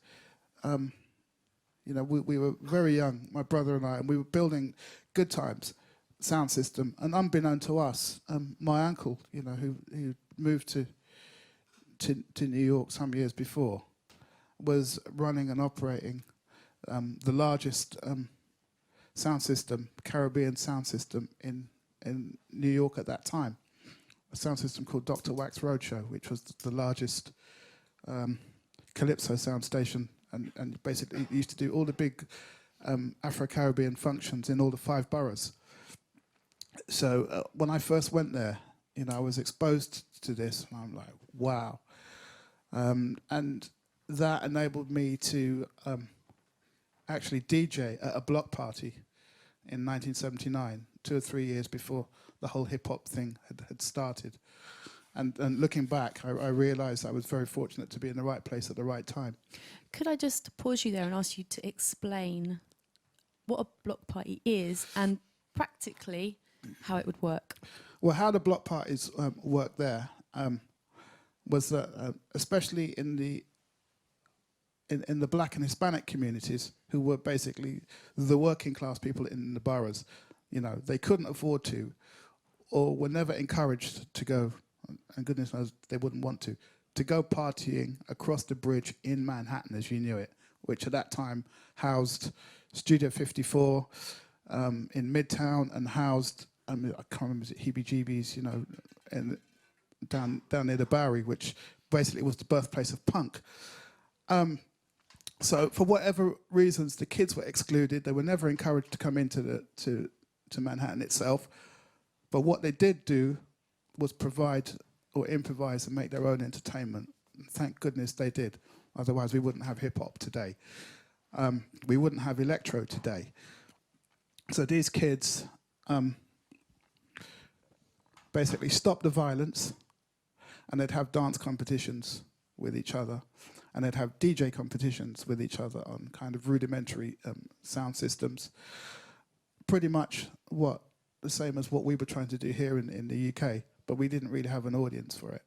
you know, we were very young, my brother and I, and we were building Good Times sound system. And unbeknown to us, my uncle, you know, who moved to New York some years before, was running and operating the largest sound system, Caribbean sound system in New York at that time. A sound system called Dr. Wax Roadshow, which was the largest Calypso sound station, and basically used to do all the big Afro-Caribbean functions in all the 5 boroughs. So when I first went there, you know, I was exposed to this, and I'm like, wow. And that enabled me to actually DJ at a block party in 1979, 2 or 3 years before the whole hip-hop thing had started. And looking back, I realised I was very fortunate to be in the right place at the right time. Could I just pause you there and ask you to explain what a block party is and practically how it would work? Well, how the block parties work there was that, especially in the black and Hispanic communities, who were basically the working class people in the boroughs, they couldn't afford to, or were never encouraged to go, and goodness knows they wouldn't want to go partying across the bridge in Manhattan as you knew it, which at that time housed Studio 54 in Midtown and housed, I can't remember, is it Heebie-Jeebies, down near the Bowery, which basically was the birthplace of punk. So for whatever reasons, the kids were excluded. They were never encouraged to come into to Manhattan itself. But what they did do was provide or improvise and make their own entertainment. And thank goodness they did. Otherwise, we wouldn't have hip-hop today. We wouldn't have electro today. So these kids basically stopped the violence, and they'd have dance competitions with each other, and they'd have DJ competitions with each other on kind of rudimentary sound systems. Pretty much the same as what we were trying to do here in the UK, but we didn't really have an audience for it.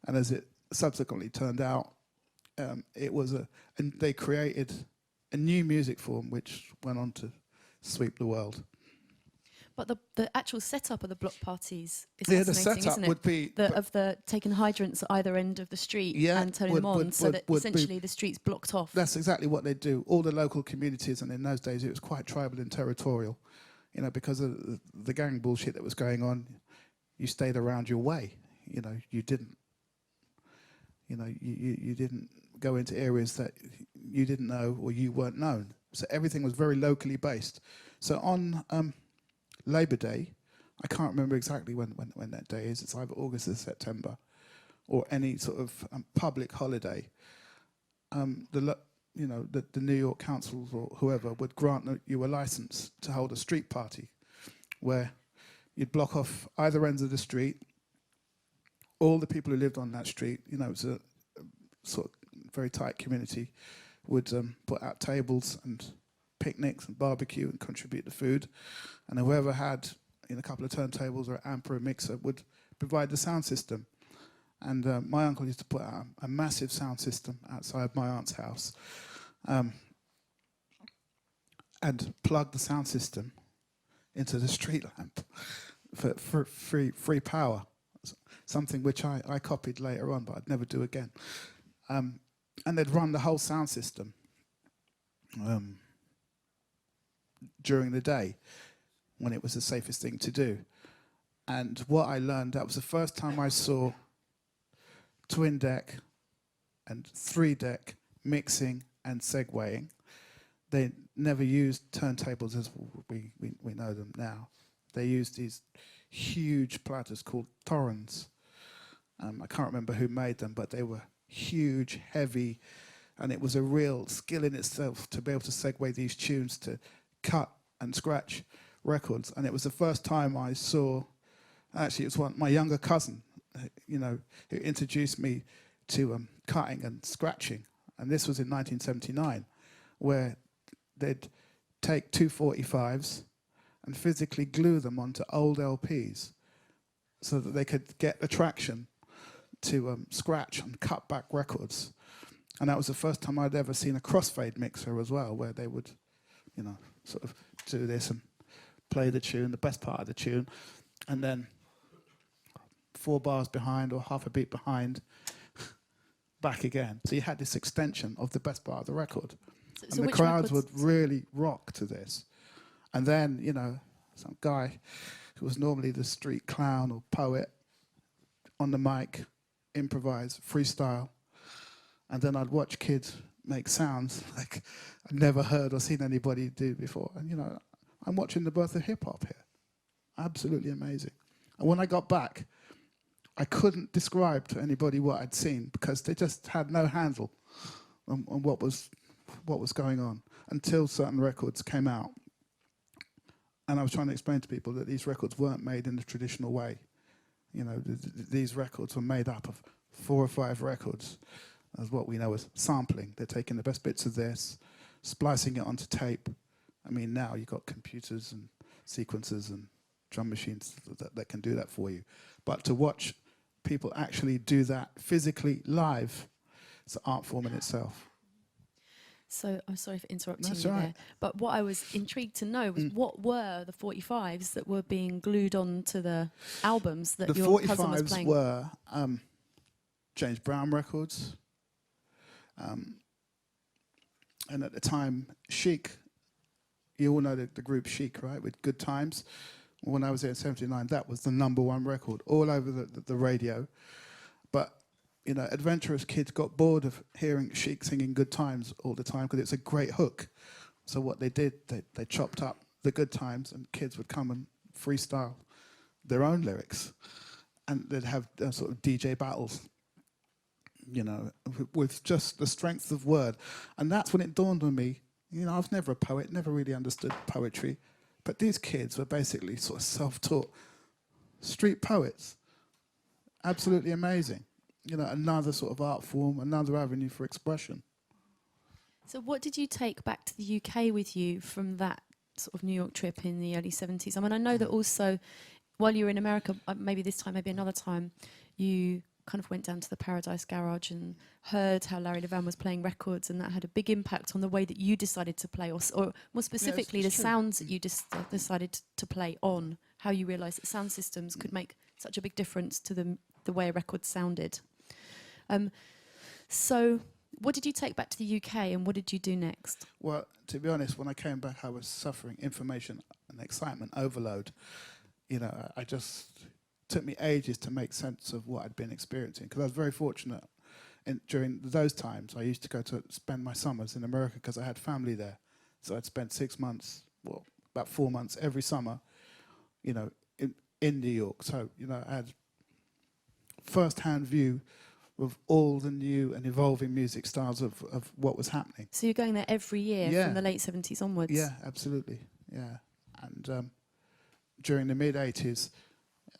And as it subsequently turned out, and they created a new music form which went on to sweep the world. But the actual setup of the block parties is The fascinating, setup isn't it? would be of the taking hydrants at either end of the street and turning them on so that essentially the street's blocked off. That's exactly what they do. All the local communities, and in those days it was quite tribal and territorial, because of the gang bullshit that was going on. You stayed around your way. You didn't. You didn't go into areas that you didn't know or you weren't known. So everything was very locally based. So on Labor Day, I can't remember exactly when that day is. It's either August or September, or any sort of public holiday. The New York councils or whoever would grant you a license to hold a street party, where you'd block off either ends of the street. All the people who lived on that street, it was a sort of very tight community, would put out tables and picnics and barbecue and contribute to food. And whoever had a couple of turntables or an amp or a mixer would provide the sound system. And my uncle used to put out a massive sound system outside my aunt's house and plug the sound system into the street lamp for free power. Something which I copied later on, but I'd never do again. And they'd run the whole sound system during the day when it was the safest thing to do. And what I learned, that was the first time I saw twin deck and 3-deck mixing and segueing. They never used turntables as we know them now. They used these huge platters called torrens. I can't remember who made them, but they were huge, heavy, and it was a real skill in itself to be able to segue these tunes to cut and scratch records. And it was the first time I saw, actually it was my younger cousin, who introduced me to cutting and scratching. And this was in 1979, where they'd take 245s and physically glue them onto old LPs so that they could get the traction to scratch and cut back records. And that was the first time I'd ever seen a crossfade mixer as well, where they would, sort of do this and play the tune, the best part of the tune, and then 4 bars behind or half a beat behind, back again. So you had this extension of the best part of the record. So and the crowds would really rock to this. And then, some guy who was normally the street clown or poet on the mic, improvise, freestyle. And then I'd watch kids make sounds like I'd never heard or seen anybody do before. And, I'm watching the birth of hip-hop here. Absolutely amazing. And when I got back, I couldn't describe to anybody what I'd seen because they just had no handle on what was going on. until certain records came out. And I was trying to explain to people that these records weren't made in the traditional way. You know, these records were made up of 4 or 5 records, as what we know as sampling. They're taking the best bits of this, splicing it onto tape. I mean, now you've got computers and sequencers and drum machines that can do that for you. But to watch people actually do that physically live, it's an art form in itself. So I'm sorry for interrupting That's you right. there. But what I was intrigued to know was what were the 45s that were being glued on to the albums that The your cousin was 45s playing? were James Brown records. And at the time, Chic, you all know the group Chic, right, with Good Times. When I was there in 79, that was the #1 record all over the radio. But, you know, adventurous kids got bored of hearing Chic singing Good Times all the time because it's a great hook. So what they did, they chopped up the Good Times and kids would come and freestyle their own lyrics. And they'd have sort of DJ battles, you know, with just the strength of word. And that's when it dawned on me, you know, I was never a poet, never really understood poetry, but these kids were basically sort of self-taught street poets. Absolutely amazing. You know, another sort of art form, another avenue for expression. So what did you take back to the UK with you from that sort of New York trip in the early 70s? I mean, I know that also while you were in America, maybe this time, maybe another time, you kind of went down to the Paradise Garage and heard how Larry Levan was playing records, and that had a big impact on the way that you decided to play, or more specifically, it's the true. sounds that you decided to play on, how you realised that sound systems could make such a big difference to the way a record sounded. So what did you take back to the UK and what did you do next? Well, to be honest, when I came back, I was suffering information and excitement overload. You know, I just took me ages to make sense of what I'd been experiencing, because I was very fortunate. During those times, I used to go to spend my summers in America because I had family there. So I'd spend 6 months, well, about 4 months every summer, you know, in New York. So, you know, I had first-hand view of all the new and evolving music styles of what was happening. So you're going there every year from the late 70s onwards? Yeah, absolutely, yeah. And during the mid-'80s,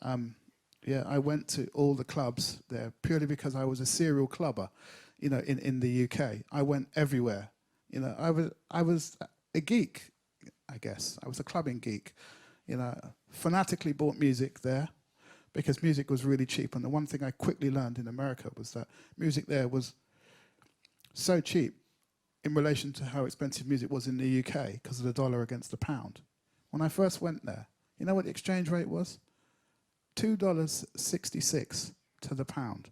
I went to all the clubs there purely because I was a serial clubber, you know, in the UK. I went everywhere. You know, I was a geek, I guess. I was a clubbing geek. You know, fanatically bought music there because music was really cheap. And the one thing I quickly learned in America was that music there was so cheap in relation to how expensive music was in the UK because of the dollar against the pound. When I first went there, you know what the exchange rate was? $2.66 to the pound.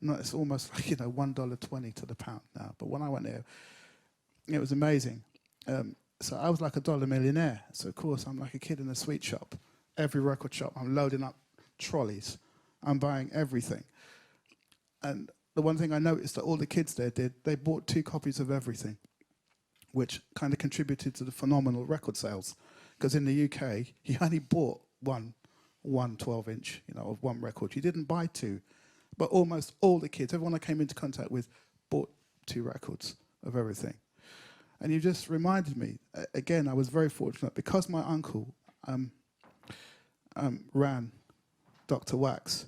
No, it's almost like, you know, $1.20 to the pound now. But when I went there, it was amazing. So I was like a dollar millionaire. So of course I'm like a kid in a sweet shop. Every record shop, I'm loading up trolleys. I'm buying everything. And the one thing I noticed that all the kids there did, they bought 2 copies of everything, which kind of contributed to the phenomenal record sales. Because in the UK, you only bought one 12-inch, you know, of one record. You didn't buy 2. But almost all the kids, everyone I came into contact with, bought 2 records of everything. And you just reminded me, again, I was very fortunate because my uncle ran Dr. Wax.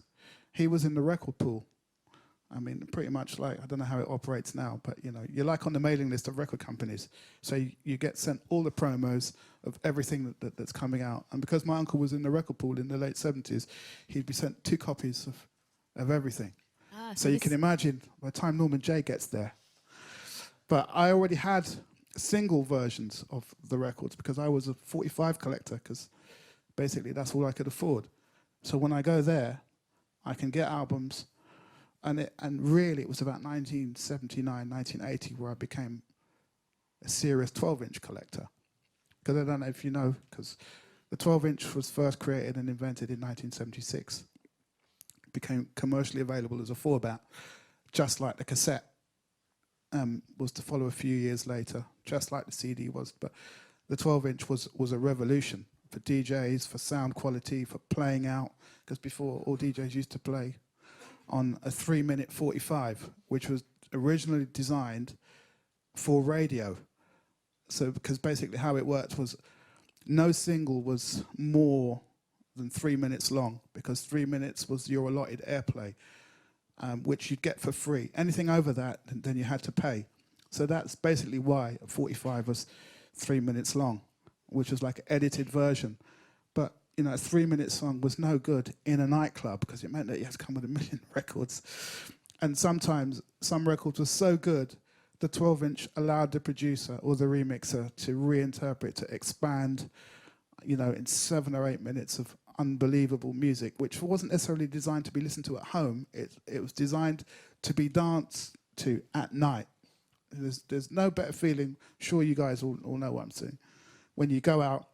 He was in the record pool. I mean, pretty much like, I don't know how it operates now, but, you know, you're like on the mailing list of record companies. So you get sent all the promos of everything that's coming out. And because my uncle was in the record pool in the late 70s, he'd be sent 2 copies of everything. So you can imagine by the time Norman J gets there. But I already had single versions of the records because I was a 45 collector, because basically that's all I could afford. So when I go there, I can get albums. And really, it was about 1979, 1980 where I became a serious 12-inch collector. Because I don't know if you know, because the 12-inch was first created and invented in 1976. It became commercially available as a 4-bat, just like the cassette was to follow a few years later, just like the CD was. But the 12-inch was a revolution for DJs, for sound quality, for playing out. Because before, all DJs used to play on a 3-minute 45, which was originally designed for radio. So because basically how it worked was no single was more than 3 minutes long, because 3 minutes was your allotted airplay, which you'd get for free. Anything over that, then you had to pay. So that's basically why 45 was 3 minutes long, which was like an edited version. But you know, a 3 minute song was no good in a nightclub because it meant that you had to come with a million records. And sometimes some records were so good, the 12-inch allowed the producer or the remixer to reinterpret, to expand, you know, in 7 or 8 minutes of unbelievable music, which wasn't necessarily designed to be listened to at home. It was designed to be danced to at night. There's no better feeling, sure you guys all know what I'm saying, when you go out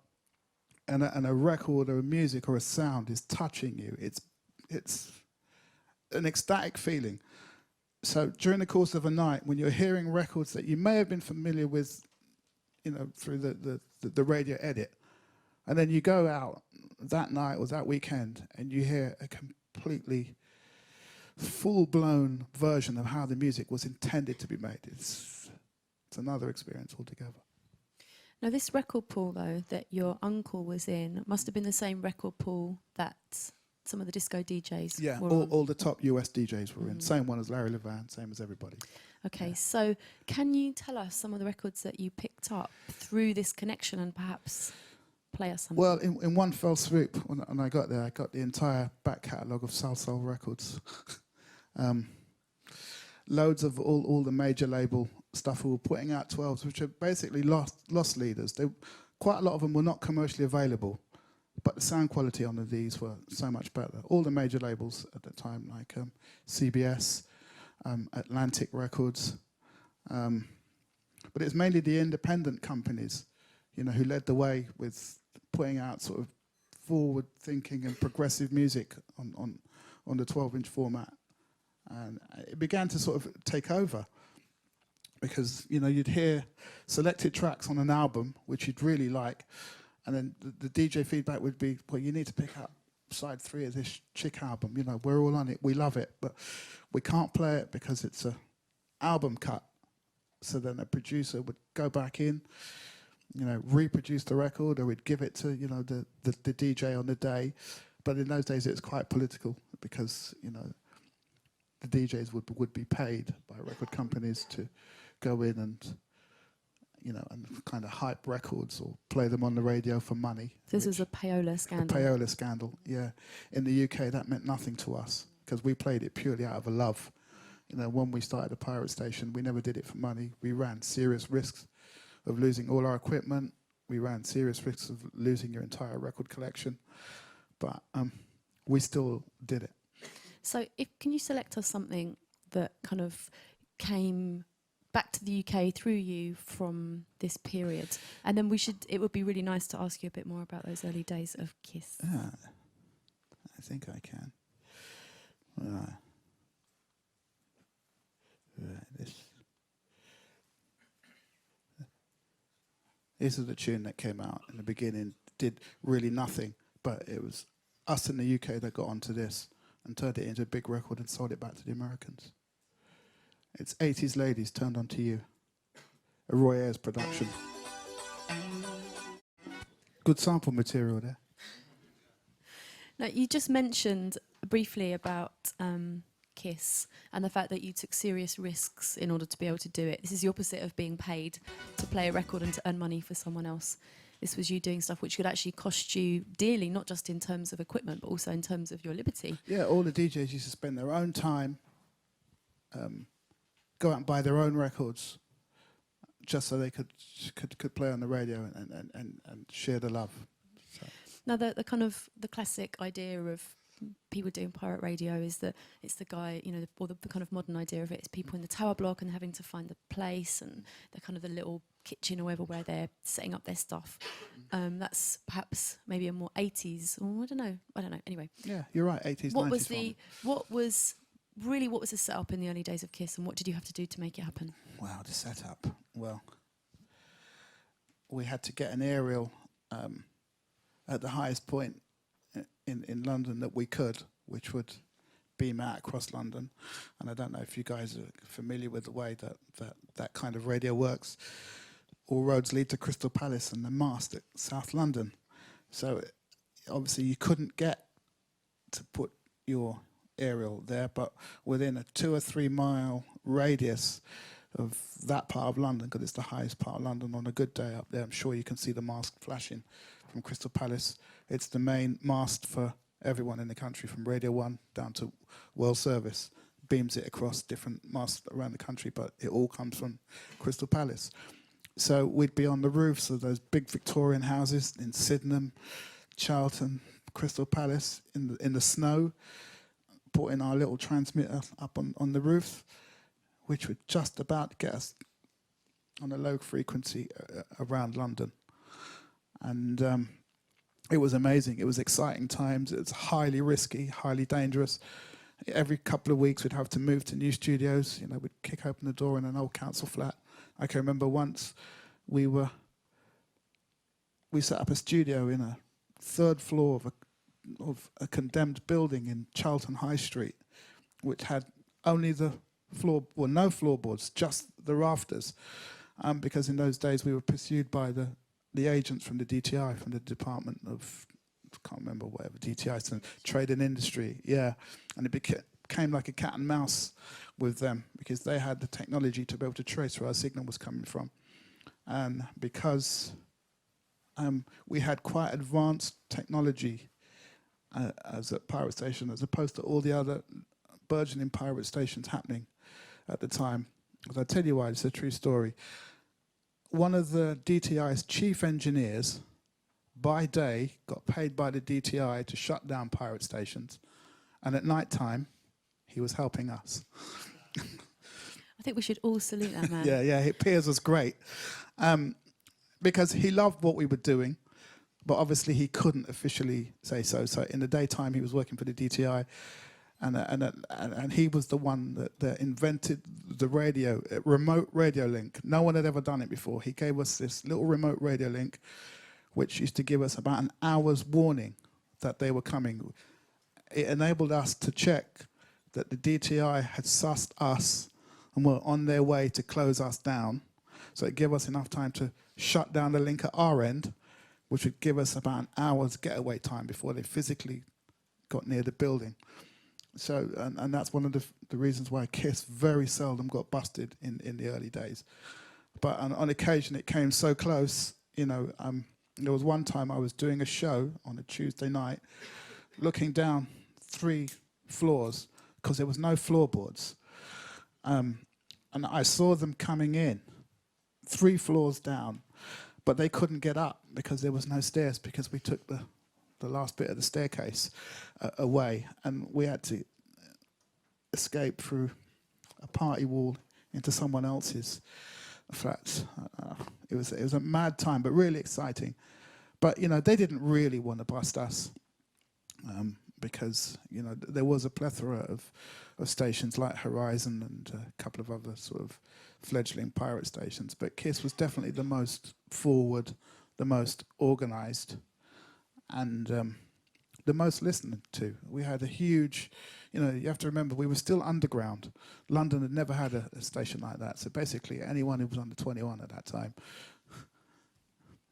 and a record or a music or a sound is touching you. It's an ecstatic feeling. So during the course of a night, when you're hearing records that you may have been familiar with, you know, through the radio edit, and then you go out that night or that weekend and you hear a completely full-blown version of how the music was intended to be made. It's another experience altogether. Now, this record pool, though, that your uncle was in, must have been the same record pool that some of the disco DJs were on. All the top US DJs were in. Same one as Larry Levan, same as everybody. Okay, so can you tell us some of the records that you picked up through this connection and perhaps play us some? Well, in one fell swoop, when I got there, I got the entire back catalogue of Soul records. Loads of all the major label stuff who were putting out 12s, which are basically lost leaders. Quite a lot of them were not commercially available, but the sound quality on these were so much better. All the major labels at the time, like CBS, Atlantic Records, but it's mainly the independent companies, you know, who led the way with putting out sort of forward-thinking and progressive music on the 12-inch format. And it began to sort of take over because, you know, you'd hear selected tracks on an album, which you'd really like, and then the DJ feedback would be, well, you need to pick up side 3 of this Chick album. You know, we're all on it, we love it, but we can't play it because it's a album cut. So then a producer would go back in, you know, reproduce the record, or we'd give it to, you know, the DJ on the day. But in those days, it was quite political because, you know, the DJs would be paid by record companies to go in and, you know, and kind of hype records or play them on the radio for money. This is a payola scandal. A payola scandal, yeah. In the UK, that meant nothing to us because we played it purely out of a love. You know, when we started a pirate station, we never did it for money. We ran serious risks of losing all our equipment. We ran serious risks of losing your entire record collection. But we still did it. So can you select us something that kind of came back to the UK through you from this period? And then it would be really nice to ask you a bit more about those early days of Kiss. Yeah, I think I can. This is the tune that came out in the beginning, did really nothing, but it was us in the UK that got onto this and turned it into a big record and sold it back to the Americans. It's 80s Ladies Turned Onto You, a Roy Ayers production. Good sample material there. Now, you just mentioned briefly about Kiss and the fact that you took serious risks in order to be able to do it. This is the opposite of being paid to play a record and to earn money for someone else. This was you doing stuff which could actually cost you dearly, not just in terms of equipment, but also in terms of your liberty. Yeah, all the DJs used to spend their own time, go out and buy their own records, just so they could play on the radio and share the love. So. Now, the kind of the classic idea of people doing pirate radio is that it's the guy, you know, or the kind of modern idea of it is people in the tower block and having to find the place and the kind of the little kitchen or wherever where they're setting up their stuff. That's perhaps maybe a more 80s, or I don't know. Anyway. Yeah, you're right. 80s, 90s. What was the setup in the early days of Kiss, and what did you have to do to make it happen? Wow, the setup. Well, we had to get an aerial at the highest point in London that we could, which would beam out across London. And I don't know if you guys are familiar with the way that kind of radio works. all roads lead to Crystal Palace and the mast at South London. So obviously you couldn't get to put your aerial there, but within a 2 or 3 mile radius of that part of London, because it's the highest part of London, on a good day up there, I'm sure you can see the mast flashing from Crystal Palace. It's the main mast for everyone in the country, from Radio 1 down to World Service. Beams it across different masts around the country, but it all comes from Crystal Palace. So we'd be on the roofs of those big Victorian houses in Sydenham, Charlton, Crystal Palace, in the snow, putting our little transmitter up on the roof, which would just about get us on a low frequency around London. And it was amazing. It was exciting times. It was highly risky, highly dangerous. Every couple of weeks we'd have to move to new studios. You know, we'd kick open the door in an old council flat. I can remember once we set up a studio in a 3rd floor of a condemned building in Charlton High Street, which had only no floorboards, just the rafters, because in those days we were pursued by the agents from the DTI, from the Department of, I can't remember whatever, DTI, Trade and Industry, yeah. And it became like a cat and mouse with them, because they had the technology to be able to trace where our signal was coming from. And because we had quite advanced technology as a pirate station, as opposed to all the other burgeoning pirate stations happening at the time. Because I'll tell you why, it's a true story. One of the DTI's chief engineers, by day, got paid by the DTI to shut down pirate stations, and at night time, he was helping us. I think we should all salute that man. Yeah, Piers was great. Because he loved what we were doing, but obviously he couldn't officially say so. So in the daytime, he was working for the DTI, and he was the one that invented the remote radio link. No one had ever done it before. He gave us this little remote radio link, which used to give us about an hour's warning that they were coming. It enabled us to check that the DTI had sussed us and were on their way to close us down. So it gave us enough time to shut down the link at our end, which would give us about an hour's getaway time before they physically got near the building. So, and that's one of the reasons why KISS very seldom got busted in the early days. But on occasion, it came so close, you know. There was one time I was doing a show on a Tuesday night, looking down 3 floors, because there was no floorboards. And I saw them coming in, 3 floors down, but they couldn't get up because there was no stairs, because we took the last bit of the staircase away, and we had to escape through a party wall into someone else's flat. It was a mad time, but really exciting. But you know, they didn't really want to bust us, because you know there was a plethora of stations like Horizon and a couple of other sort of fledgling pirate stations. But KISS was definitely the most forward, the most organised, and the most listened to. We had a huge, you know, you have to remember, we were still underground. London had never had a station like that. So basically anyone who was under 21 at that time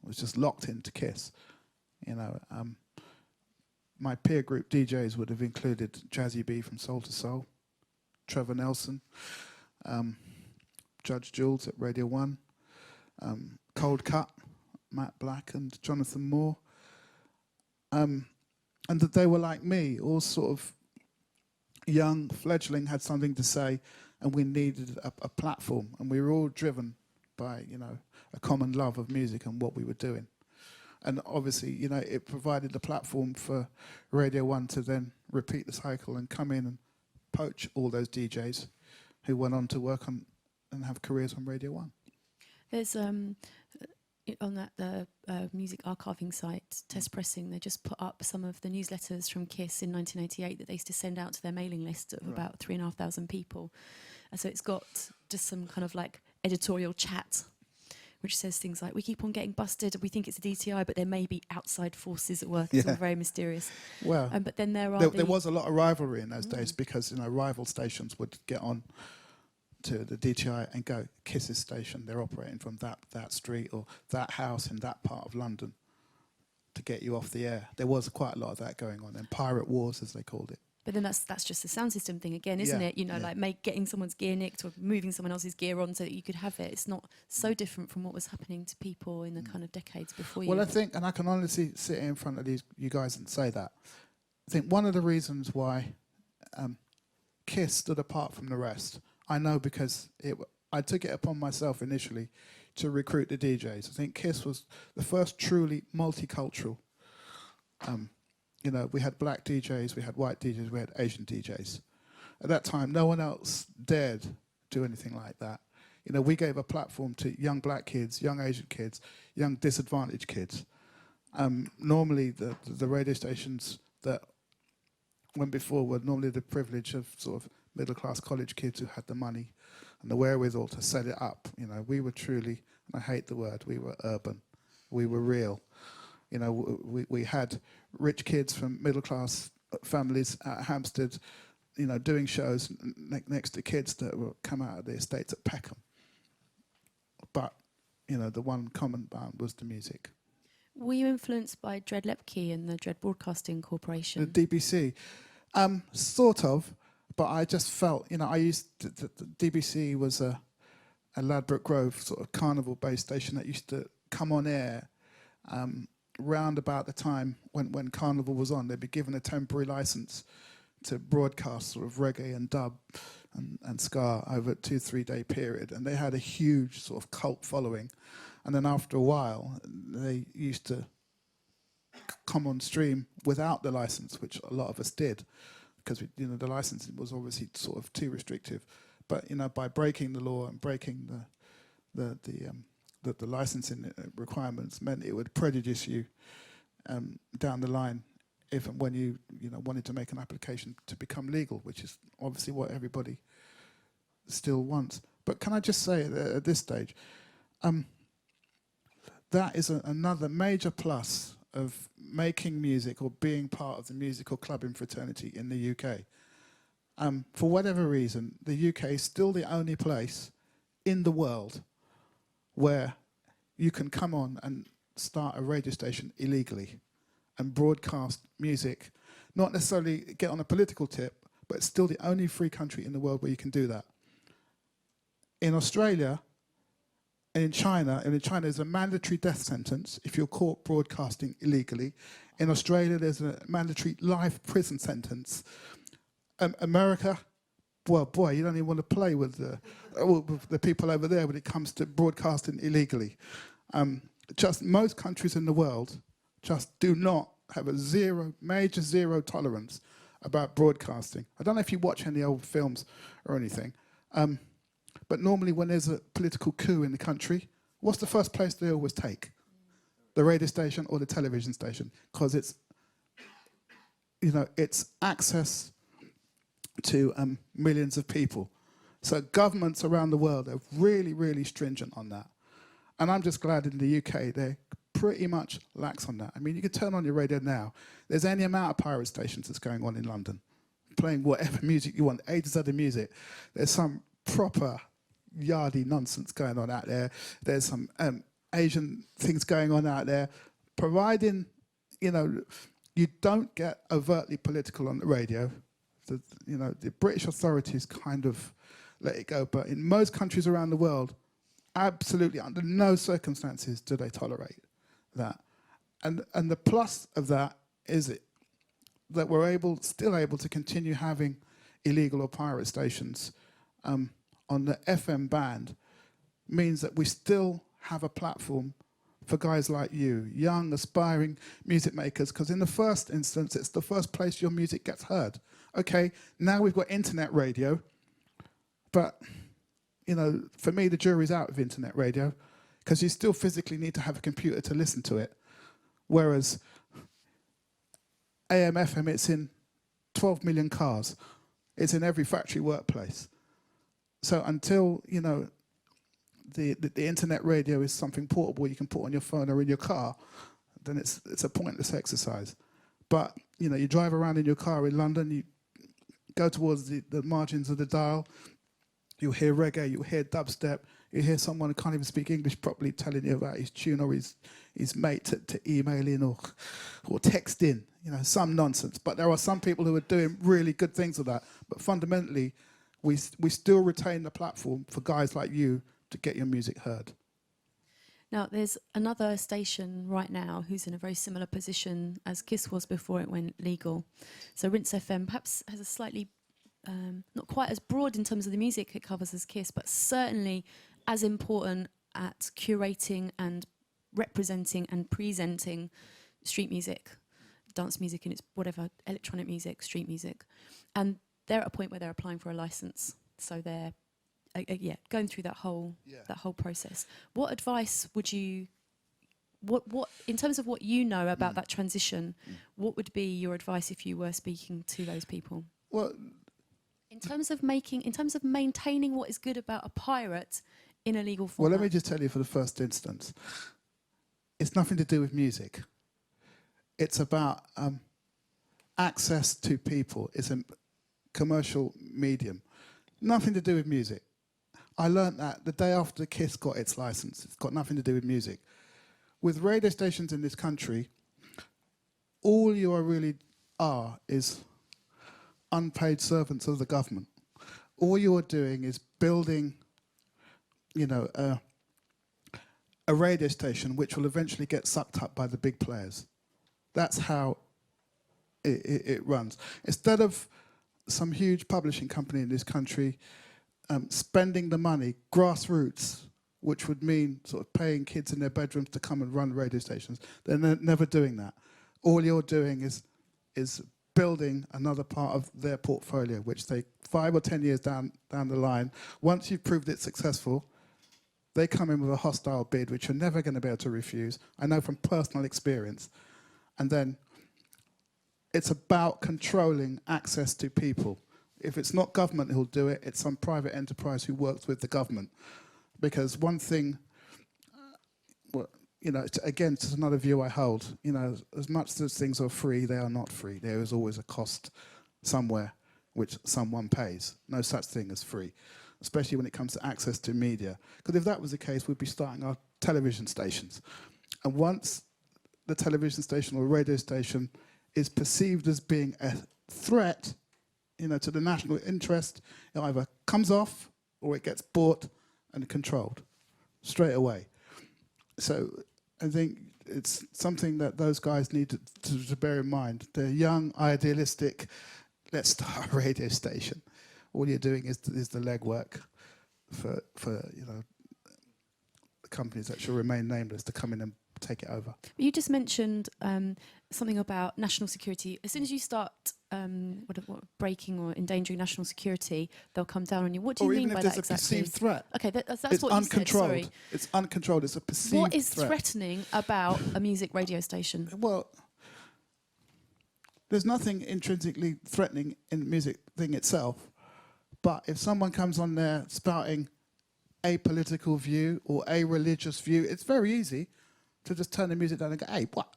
was just locked into KISS. You know, my peer group DJs would have included Jazzy B from Soul to Soul, Trevor Nelson, Judge Jules at Radio 1, Cold Cut, Matt Black and Jonathan Moore. And that they were like me, all sort of young, fledgling, had something to say, and we needed a platform. And we were all driven by, you know, a common love of music and what we were doing. And obviously, you know, it provided the platform for Radio 1 to then repeat the cycle and come in and poach all those DJs who went on to work on and have careers on Radio 1. There's on that music archiving site, Test Pressing, they just put up some of the newsletters from KISS in 1988 that they used to send out to their mailing list of about 3,500 people. And so it's got just some kind of like editorial chat, which says things like, we keep on getting busted, we think it's a DTI, but there may be outside forces at work. It's all very mysterious. Well, but then there was a lot of rivalry in those days, because, you know, rival stations would get on to the DTI and go, Kiss's station, they're operating from that street or that house in that part of London to get you off the air. There was quite a lot of that going on, and pirate wars, as they called it. But then that's just a sound system thing again, isn't Yeah, it? You know, yeah. like getting someone's gear nicked or moving someone else's gear on so that you could have it. It's not so different from what was happening to people in the kind of decades before you. Well, I think, and I can honestly sit in front of you guys and say that, I think one of the reasons why Kiss stood apart from the rest, I know because I took it upon myself initially to recruit the DJs. I think Kiss was the first truly multicultural. You know, we had black DJs, we had white DJs, we had Asian DJs. At that time, no one else dared do anything like that. You know, we gave a platform to young black kids, young Asian kids, young disadvantaged kids. Normally, the radio stations that went before were normally the privilege of sort of middle-class college kids who had the money and the wherewithal to set it up. You know, we were truly, and I hate the word, we were urban. We were real. You know, we had rich kids from middle-class families at Hampstead, you know, doing shows next to kids that were come out of the estates at Peckham. But, you know, the one common bond was the music. Were you influenced by Dread Lepke and the Dread Broadcasting Corporation? The DBC, sort of, but I just felt, you know, I used the DBC was a Ladbroke Grove sort of Carnival-based station that used to come on air round about the time when Carnival was on. They'd be given a temporary license to broadcast sort of reggae and dub and ska over a 2-3 day period, and they had a huge sort of cult following. And then after a while, they used to come on stream without the license, which a lot of us did, because you know the licensing was obviously sort of too restrictive. But you know, by breaking the law and breaking the licensing requirements, meant it would prejudice you down the line, if and when you wanted to make an application to become legal, which is obviously what everybody still wants. But can I just say at this stage, that is another major plus of making music or being part of the musical clubbing fraternity in the UK. For whatever reason, the UK is still the only place in the world where you can come on and start a radio station illegally and broadcast music, not necessarily get on a political tip, but it's still the only free country in the world where you can do that. In Australia and in China there's a mandatory death sentence if you're caught broadcasting illegally. In Australia, there's a mandatory life prison sentence. America, well, boy, you don't even want to play with the people over there when it comes to broadcasting illegally. Just most countries in the world just do not have a major zero tolerance about broadcasting. I don't know if you watch any old films or anything, but normally when there's a political coup in the country, what's the first place they always take? The radio station or the television station, because it's, you know, it's access to millions of people. So governments around the world are really, really stringent on that. And I'm just glad in the UK they're pretty much lax on that. I mean, you can turn on your radio now. There's any amount of pirate stations that's going on in London, playing whatever music you want, A to Z of music. There's some proper yardy nonsense going on out there. There's some Asian things going on out there, providing, you know, you don't get overtly political on the radio. You know, the British authorities kind of let it go, but in most countries around the world, absolutely under no circumstances do they tolerate that. And the plus of that is that we're still able to continue having illegal or pirate stations on the FM band, means that we still have a platform for guys like you, young, aspiring music makers, because in the first instance, it's the first place your music gets heard. Okay, now we've got internet radio, but, you know, for me, the jury's out of internet radio, because you still physically need to have a computer to listen to it. Whereas AM, FM, it's in 12 million cars. It's in every factory workplace. So until, you know, the internet radio is something portable you can put on your phone or in your car, then it's a pointless exercise. But, you know, you drive around in your car in London, you go towards the margins of the dial, You'll hear reggae, you'll hear dubstep, you'll hear someone who can't even speak English properly telling you about his tune or his mate to email in or text in, some nonsense. But there are some people who are doing really good things with that. But fundamentally, we still retain the platform for guys like you to get your music heard. Now, there's another station right now who's in a very similar position as KISS was before it went legal. So Rinse FM perhaps has a slightly, not quite as broad in terms of the music it covers as KISS, but certainly as important at curating and representing and presenting street music, dance music and its whatever, electronic music, street music. And they're at a point where they're applying for a license. So they're going through that whole process. What advice would you, what in terms of what you know about that transition, what would be your advice if you were speaking to those people? Well, in terms of maintaining what is good about a pirate in a legal format. Well, let me just tell you for the first instance, it's nothing to do with music. It's about access to people. It's a commercial medium. Nothing to do with music. I learnt that the day after KISS got its license. It's got nothing to do with music. With radio stations in this country, all you really are is unpaid servants of the government. All you are doing is building, a radio station which will eventually get sucked up by the big players. That's how it runs. Instead of some huge publishing company in this country spending the money, grassroots, which would mean sort of paying kids in their bedrooms to come and run radio stations, they're never doing that. All you're doing is building another part of their portfolio, which they 5 or 10 years down the line, once you've proved it's successful, they come in with a hostile bid, which you're never going to be able to refuse. I know from personal experience. And then it's about controlling access to people. If it's not government who'll do it, it's some private enterprise who works with the government. Because one thing, again, it's another view I hold. As much as things are free, they are not free. There is always a cost somewhere which someone pays. No such thing as free, especially when it comes to access to media. Because if that was the case, we'd be starting our television stations. And once the television station or radio station is perceived as being a threat, to the national interest, it either comes off or it gets bought and controlled straight away. So I think it's something that those guys need to bear in mind. They're young, idealistic. Let's start a radio station. All you're doing is the legwork for the companies that shall remain nameless to come in and take it over. You just mentioned something about national security. As soon as you start breaking or endangering national security, they'll come down on you. What do you mean by that exactly? Or even if there's a perceived threat. Okay, that's it's what uncontrolled. You said, sorry. It's uncontrolled. It's a perceived threat. What is threatening about a music radio station? Well, there's nothing intrinsically threatening in the music thing itself. But if someone comes on there spouting a political view or a religious view, it's very easy to just turn the music down and go, hey, what?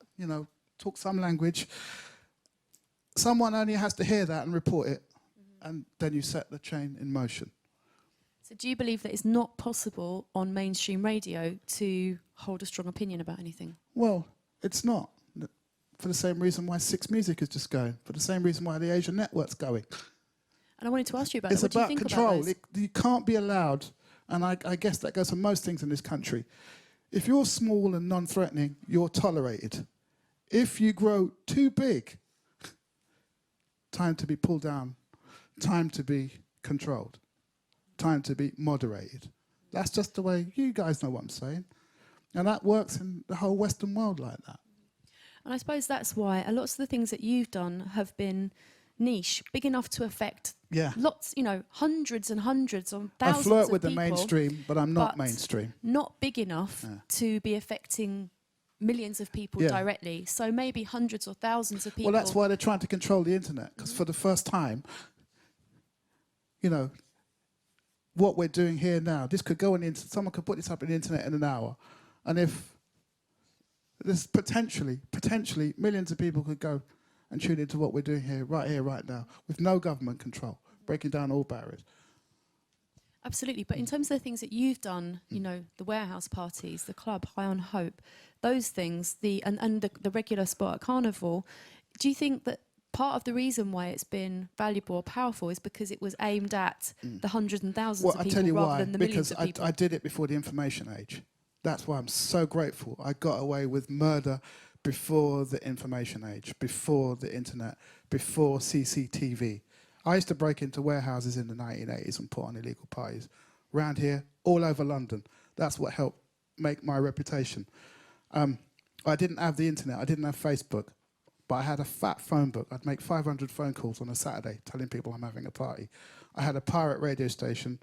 Talk some language. Someone only has to hear that and report it, and then you set the chain in motion. So do you believe that it's not possible on mainstream radio to hold a strong opinion about anything? Well, it's not. For the same reason why Six Music is just going, for the same reason why the Asian Network's going. And I wanted to ask you about it's that. What do you about think control. About those? You can't be allowed, and I guess that goes for most things in this country. If you're small and non-threatening, you're tolerated. If you grow too big, time to be pulled down, time to be controlled, time to be moderated. That's just the way, you guys know what I'm saying. And that works in the whole Western world like that. And I suppose that's why a lot of the things that you've done have been niche, big enough to affect lots, hundreds and hundreds or thousands of people. I flirt with the mainstream, but I'm not mainstream. Not big enough to be affecting millions of people directly. So maybe hundreds or thousands of people. Well, that's why they're trying to control the internet, because for the first time, what we're doing here now, this could go on the internet, someone could put this up on the internet in an hour. And if there's potentially millions of people could go and tune into what we're doing here, right now, with no government control, breaking down all barriers. Absolutely. But in terms of the things that you've done, you know, the warehouse parties, the club, High on Hope, those things, and the regular spot at Carnival, do you think that part of the reason why it's been valuable or powerful is because it was aimed at the hundreds and thousands Well, of I people tell you rather why. than the millions Because of people? I did it before the information age. That's why I'm so grateful. I got away with murder before the information age, before the internet, before CCTV. I used to break into warehouses in the 1980s and put on illegal parties. Around here, all over London. That's what helped make my reputation. I didn't have the internet. I didn't have Facebook. But I had a fat phone book. I'd make 500 phone calls on a Saturday telling people I'm having a party. I had a pirate radio station.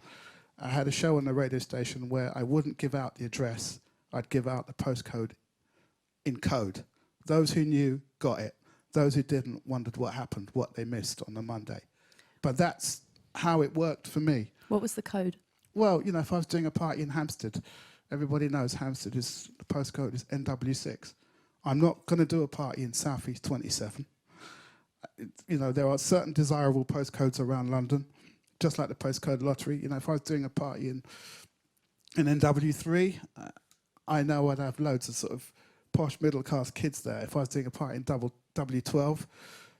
I had a show on the radio station where I wouldn't give out the address. I'd give out the postcode in code. Those who knew got it. Those who didn't wondered what happened, what they missed on the Monday. But that's how it worked for me. What was the code? Well, you know, if I was doing a party in Hampstead, everybody knows Hampstead is, the postcode is NW6. I'm not going to do a party in South East 27. You know, there are certain desirable postcodes around London, just like the postcode lottery. You know, if I was doing a party in NW3, I know I'd have loads of sort of posh middle-class kids there. If I was doing a party in W12,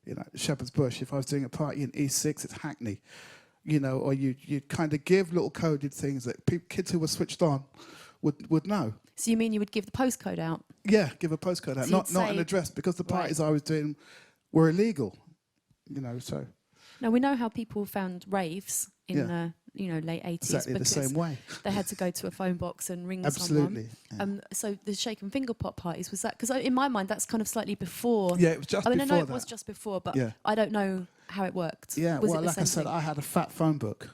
you know, Shepherd's Bush. If I was doing a party in E6, it's Hackney. You know, or you kind of give little coded things that kids who were switched on would know. So you mean you would give the postcode out? Yeah, give a postcode out, So not an address, because the parties I was doing were illegal. You know, so. Now we know how people found raves in the late 80s Exactly because the same way. they had to go to a phone box and ring Absolutely. someone. Yeah. So the shake and finger pop parties, was that because in my mind that's kind of slightly before? Yeah, it was just I before know that. it was just before, but Yeah. I don't know how it worked. Yeah, Was well, it the like I same said, thing? I had a fat phone book.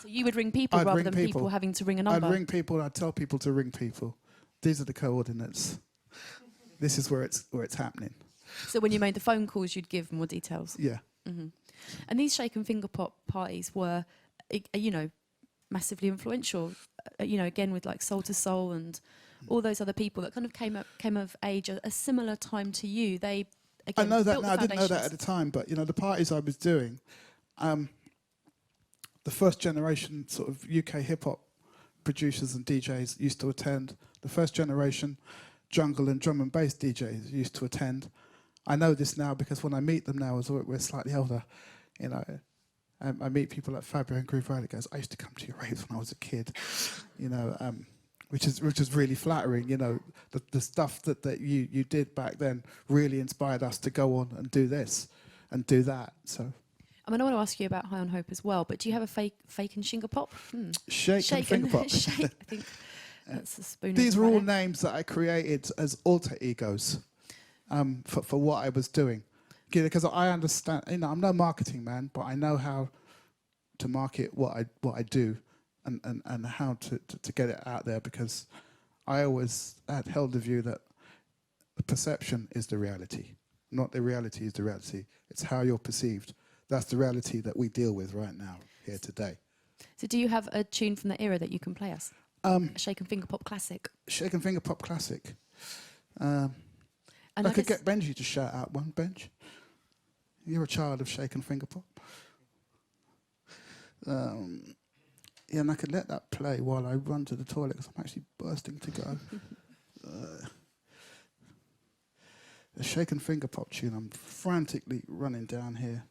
So you would ring people I'd rather ring than people. people having to ring a number. I'd ring people. I'd tell people to ring people. These are the coordinates. This is where it's happening. So when you made the phone calls, you'd give more details. Yeah. Mm-hmm. And these shake and finger pop parties were, massively influential. Again with like Soul to Soul and all those other people that kind of came of age at a similar time to you. They again, I know that built now. the I didn't know that foundations. at the time, but you know, the parties I was doing, the first generation sort of UK hip hop producers and DJs used to attend. The first generation jungle and drum and bass DJs used to attend. I know this now because when I meet them now, as we're slightly older, you know, I meet people like Fabio and Groove Rider. Goes, I used to come to your raves when I was a kid, you know, which is really flattering. You know, the stuff that you did back then really inspired us to go on and do this and do that. So. I mean, I want to ask you about High on Hope as well, but do you have a fake and shingle pop? Shake and finger pop. Shake, I think that's a spoon. These were all names that I created as alter egos for what I was doing. Because I understand, you know, I'm no marketing man, but I know how to market what I do and how to get it out there, because I always had held the view that the perception is the reality, not the reality is the reality. It's how you're perceived. That's the reality that we deal with right now, here today. So do you have a tune from that era that you can play us? A shake and finger pop classic? Shake and finger pop classic. And I could get Benji to shout out one. Benj, you're a child of shake and finger pop. Yeah, and I could let that play while I run to the toilet because I'm actually bursting to go. The shake and finger pop tune. I'm frantically running down here.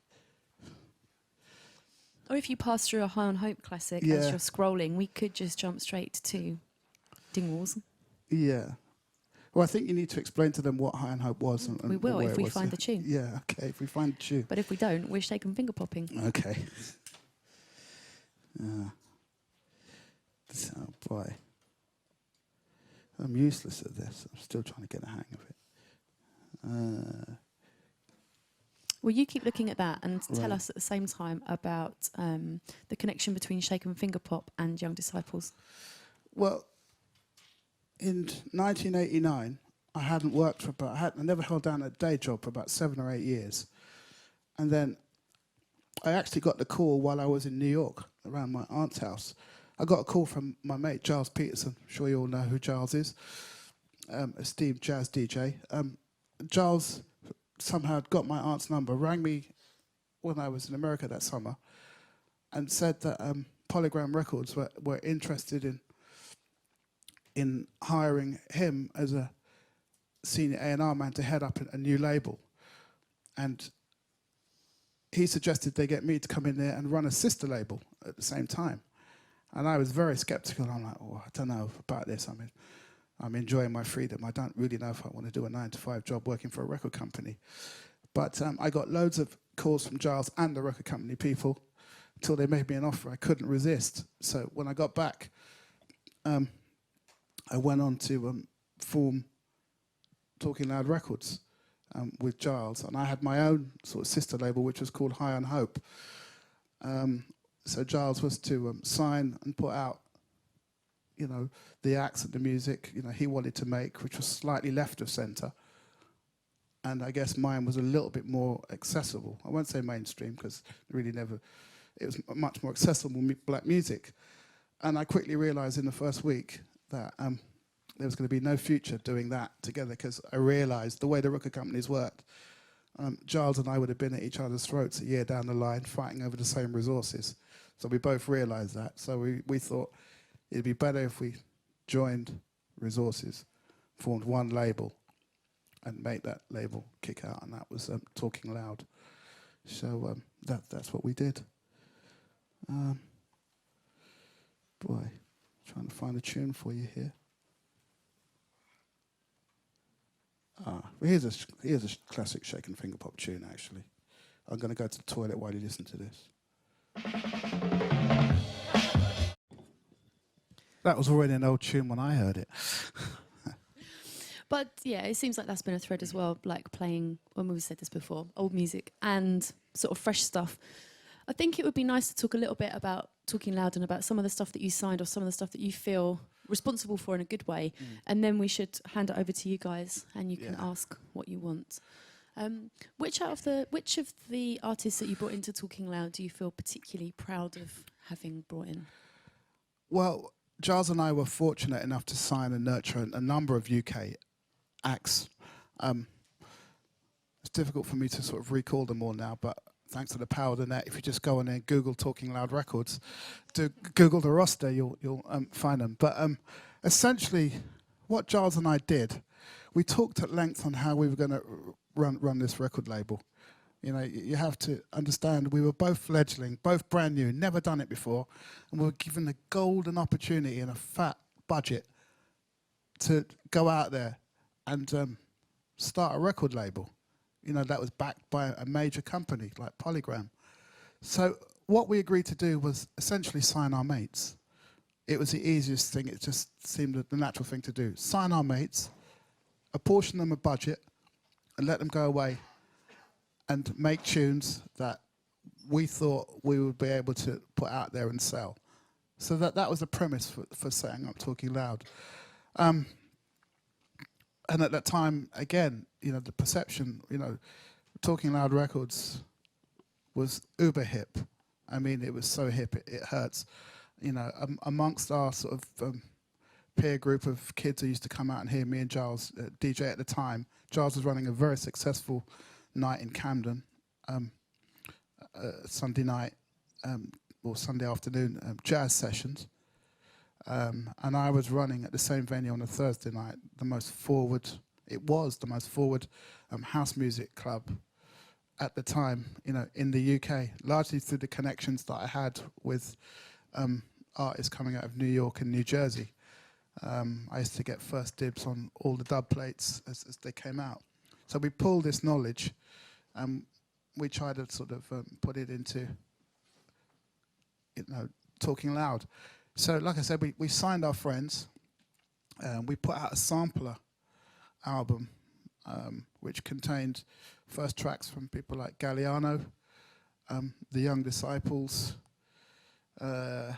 Or if you pass through a High on Hope classic as you're scrolling, we could just jump straight to Dingwalls. Yeah. Well, I think you need to explain to them what High on Hope was. And we will where if it we was. find the tune. Yeah, okay, if we find the tune. But if we don't, we're shake and finger popping. Okay. Oh, boy. I'm useless at this. I'm still trying to get a hang of it. Well, you keep looking at that and tell Right. us at the same time about the connection between shake and finger pop and Young Disciples. Well, in 1989, I hadn't worked for I never held down a day job for about 7 or 8 years. And then I actually got the call while I was in New York around my aunt's house. I got a call from my mate, Gilles Peterson. I'm sure you all know who Gilles is. Esteemed jazz DJ. Gilles somehow got my aunt's number, rang me when I was in America that summer, and said that Polygram Records were interested in hiring him as a senior A&R man to head up a new label. And he suggested they get me to come in there and run a sister label at the same time. And I was very skeptical. I'm like, oh, I don't know about this. I'm enjoying my freedom. I don't really know if I want to do a 9-to-5 job working for a record company. But I got loads of calls from Giles and the record company people until they made me an offer I couldn't resist. So when I got back, I went on to form Talkin Loud Records with Giles, and I had my own sort of sister label, which was called High on Hope. So Giles was to sign and put out, you know, the acts and the music, you know, he wanted to make, which was slightly left of centre. And I guess mine was a little bit more accessible. I won't say mainstream, because really never, it was much more accessible black music. And I quickly realised in the first week that there was going to be no future doing that together, because I realised the way the record companies worked, Giles and I would have been at each other's throats a year down the line, fighting over the same resources. So we both realised that. So we thought it'd be better if we joined resources, formed one label, and made that label kick out, and that was Talkin Loud. So that's what we did. Boy, trying to find a tune for you here. Well, here's a classic shaken finger pop tune, actually. I'm going to go to the toilet while you listen to this. That was already an old tune when I heard it. But yeah, it seems like that's been a thread as well, like playing, when we've said this before, old music and sort of fresh stuff. I think it would be nice to talk a little bit about Talkin Loud and about some of the stuff that you signed or some of the stuff that you feel responsible for in a good way. And then we should hand it over to you guys and you can ask what you want. Which of the artists that you brought into Talkin Loud do you feel particularly proud of having brought in? Well, Giles and I were fortunate enough to sign and nurture a number of UK acts. It's difficult for me to sort of recall them all now, but thanks to the power of the net, if you just go on there and Google Talkin Loud Records, Google the roster, you'll find them. But essentially, what Giles and I did, we talked at length on how we were going to run this record label. You know, you have to understand we were both fledgling, both brand new, never done it before, and we were given a golden opportunity and a fat budget to go out there and start a record label. You know, that was backed by a major company like Polygram. So what we agreed to do was essentially sign our mates. It was the easiest thing. It just seemed the natural thing to do. Sign our mates, apportion them a budget, and let them go away and make tunes that we thought we would be able to put out there and sell. So that was the premise for setting up Talkin Loud. And at that time, again, you know, the perception, you know, Talkin Loud Records was uber hip. I mean, it was so hip, it hurts. You know, amongst our sort of peer group of kids who used to come out and hear me and Giles DJ at the time, Giles was running a very successful night in Camden, Sunday night or Sunday afternoon jazz sessions. And I was running at the same venue on a Thursday night, the most forward house music club at the time, you know, in the UK, largely through the connections that I had with artists coming out of New York and New Jersey. I used to get first dibs on all the dub plates as they came out. So we pulled this knowledge and we tried to sort of put it into, you know, Talkin Loud. So, like I said, we signed our friends. We put out a sampler album, which contained first tracks from people like Galliano, the Young Disciples. I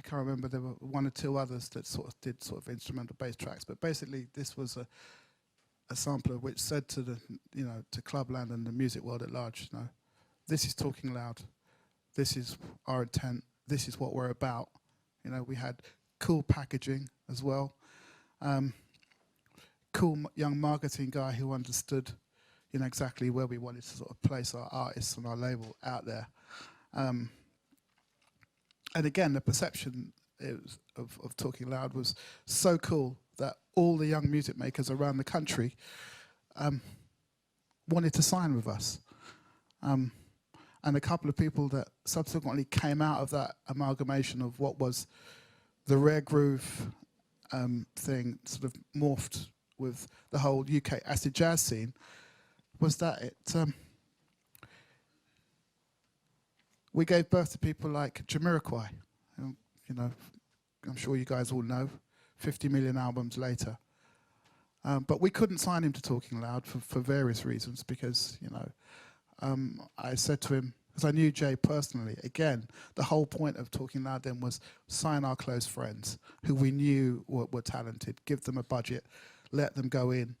can't remember, there were one or two others that did instrumental bass tracks. But basically, this was a sampler which said to to Clubland and the music world at large, you know, this is Talkin Loud. This is our intent. This is what we're about. You know, we had cool packaging as well. Cool young marketing guy who understood, you know, exactly where we wanted to sort of place our artists and our label out there. And and again, the perception of Talking Loud was so cool that all the young music makers around the country wanted to sign with us. And a couple of people that subsequently came out of that amalgamation of what was the rare groove thing, sort of morphed with the whole UK acid jazz scene, was that we gave birth to people like Jamiroquai. You know, I'm sure you guys all know, 50 million albums later. But we couldn't sign him to Talking Loud for various reasons, because, you know, I said to him, because I knew Jay personally, again, the whole point of Talking Loud then was sign our close friends who we knew were talented, give them a budget, let them go in,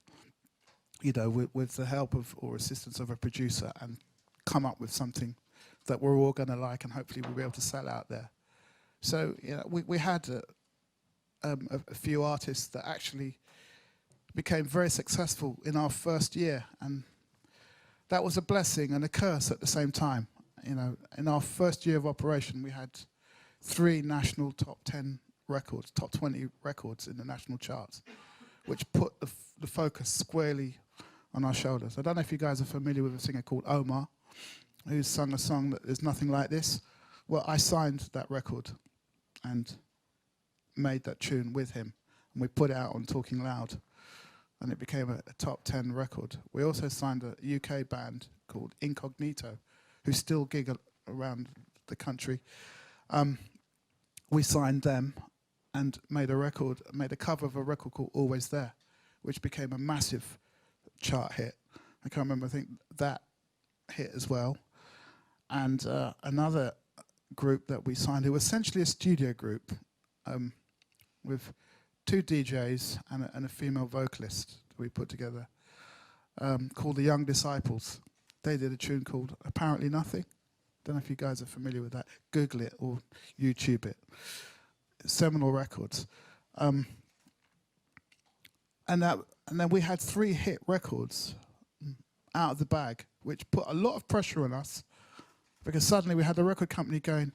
you know, with the help of or assistance of a producer, and come up with something that we're all going to like, and hopefully we'll be able to sell out there. So, you know, we had a few artists that actually became very successful in our first year, and that was a blessing and a curse at the same time. You know, in our first year of operation, we had 3 national top 10 records, top 20 records in the national charts, which put the focus squarely on our shoulders. I don't know if you guys are familiar with a singer called Omar, who's sung a song that there's nothing like this. Well, I signed that record and made that tune with him, and we put it out on Talking Loud, and it became a top 10 record. We also signed a UK band called Incognito, who still gig around the country. We signed them and made a cover of a record called Always There, which became a massive chart hit. I can't remember, I think that hit as well. And another group that we signed, who was essentially a studio group, with 2 DJs and a female vocalist that we put together, called the Young Disciples. They did a tune called Apparently Nothing. Don't know if you guys are familiar with that. Google it or YouTube it. Seminal Records. And then we had 3 hit records out of the bag, which put a lot of pressure on us, because suddenly we had the record company going,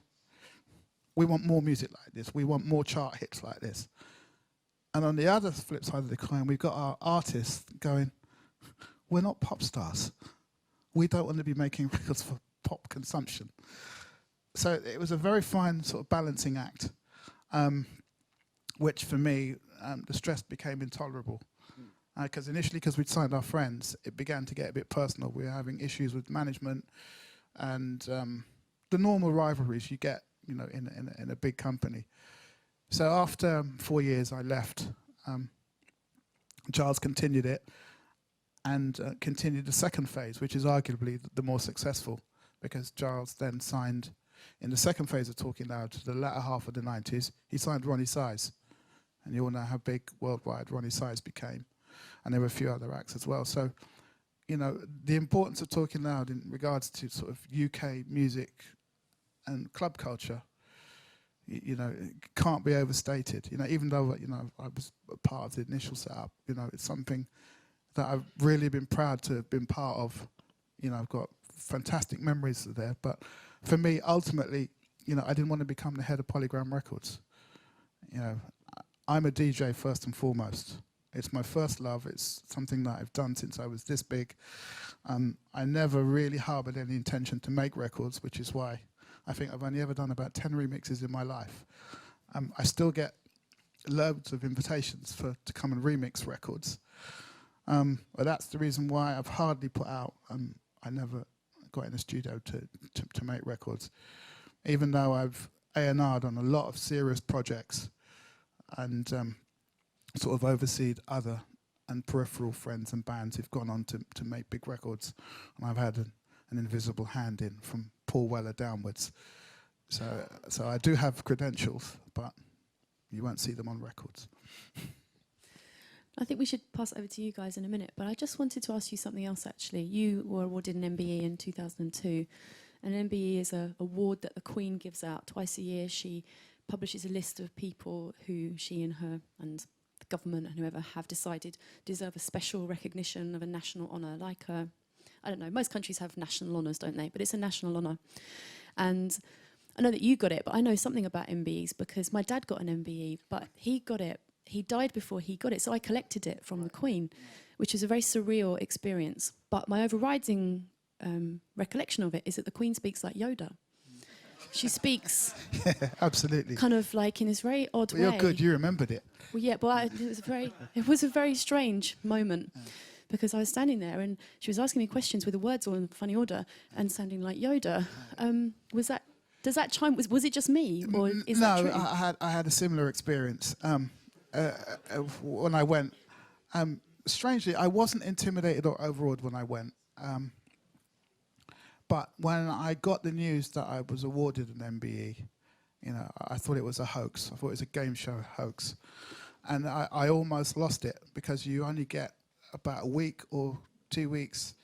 we want more music like this. We want more chart hits like this. And on the other flip side of the coin, we've got our artists going, we're not pop stars. We don't want to be making records for pop consumption. So it was a very fine sort of balancing act, which for me, the stress became intolerable. Because initially, because we'd signed our friends, it began to get a bit personal. We were having issues with management and the normal rivalries you get, you know, in a big company. So after 4 years, I left. Giles continued it and continued the second phase, which is arguably the more successful, because Giles then signed, in the second phase of Talking Loud, the latter half of the 90s, he signed Ronnie Size. And you all know how big worldwide Ronnie Size became. And there were a few other acts as well. So, you know, the importance of Talking Loud in regards to sort of UK music and club culture, you know, it can't be overstated. You know, even though, you know, I was a part of the initial setup, you know, it's something that I've really been proud to have been part of. You know, I've got fantastic memories there. But for me, ultimately, you know, I didn't want to become the head of Polygram Records. You know, I'm a DJ first and foremost. It's my first love. It's something that I've done since I was this big. I never really harbored any intention to make records, which is why I think I've only ever done about 10 remixes in my life. I still get loads of invitations to come and remix records. But that's the reason why I've hardly put out, I never got in the studio to make records. Even though I've A&R'd on a lot of serious projects and sort of overseed other and peripheral friends and bands who've gone on to make big records. And I've had an invisible hand in from Paul Weller downwards. So I do have credentials, but you won't see them on records. I think we should pass it over to you guys in a minute, but I just wanted to ask you something else, actually. You were awarded an MBE in 2002. An MBE is an award that the Queen gives out twice a year. She publishes a list of people who she and her and the government and whoever have decided deserve a special recognition of a national honour, like I don't know, most countries have national honours, don't they? But it's a national honour. And I know that you got it, but I know something about MBEs because my dad got an MBE, but he got it. He died before he got it, so I collected it from the Queen, which is a very surreal experience. But my overriding recollection of it is that the Queen speaks like Yoda. She speaks Absolutely. kind of like in this very odd way. You're good. You remembered it. Well, yeah, but it was a very strange moment because I was standing there and she was asking me questions with the words all in funny order and sounding like Yoda. Does that chime? Was it just me, or is that true? No, I had a similar experience when I went. Strangely, I wasn't intimidated or overawed when I went. But when I got the news that I was awarded an MBE, I thought it was a hoax. I thought it was a game show hoax. And I almost lost it because you only get about a week or 2 weeks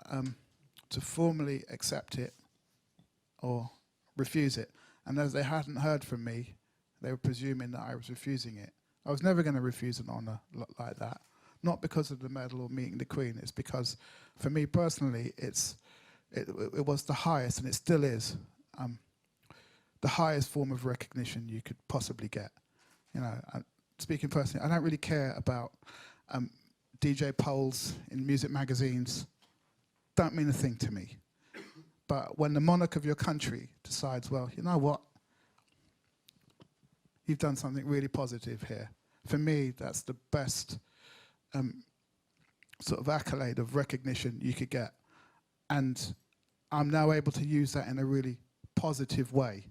to formally accept it or refuse it. And as they hadn't heard from me, they were presuming that I was refusing it. I was never going to refuse an honour like that. Not because of the medal or meeting the Queen. It's because, for me personally, it was the highest, and it still is, the highest form of recognition you could possibly get. Speaking personally, I don't really care about DJ polls in music magazines. Don't mean a thing to me. But when the monarch of your country decides, well, you know what? You've done something really positive here. For me, that's the best sort of accolade of recognition you could get. And I'm now able to use that in a really positive way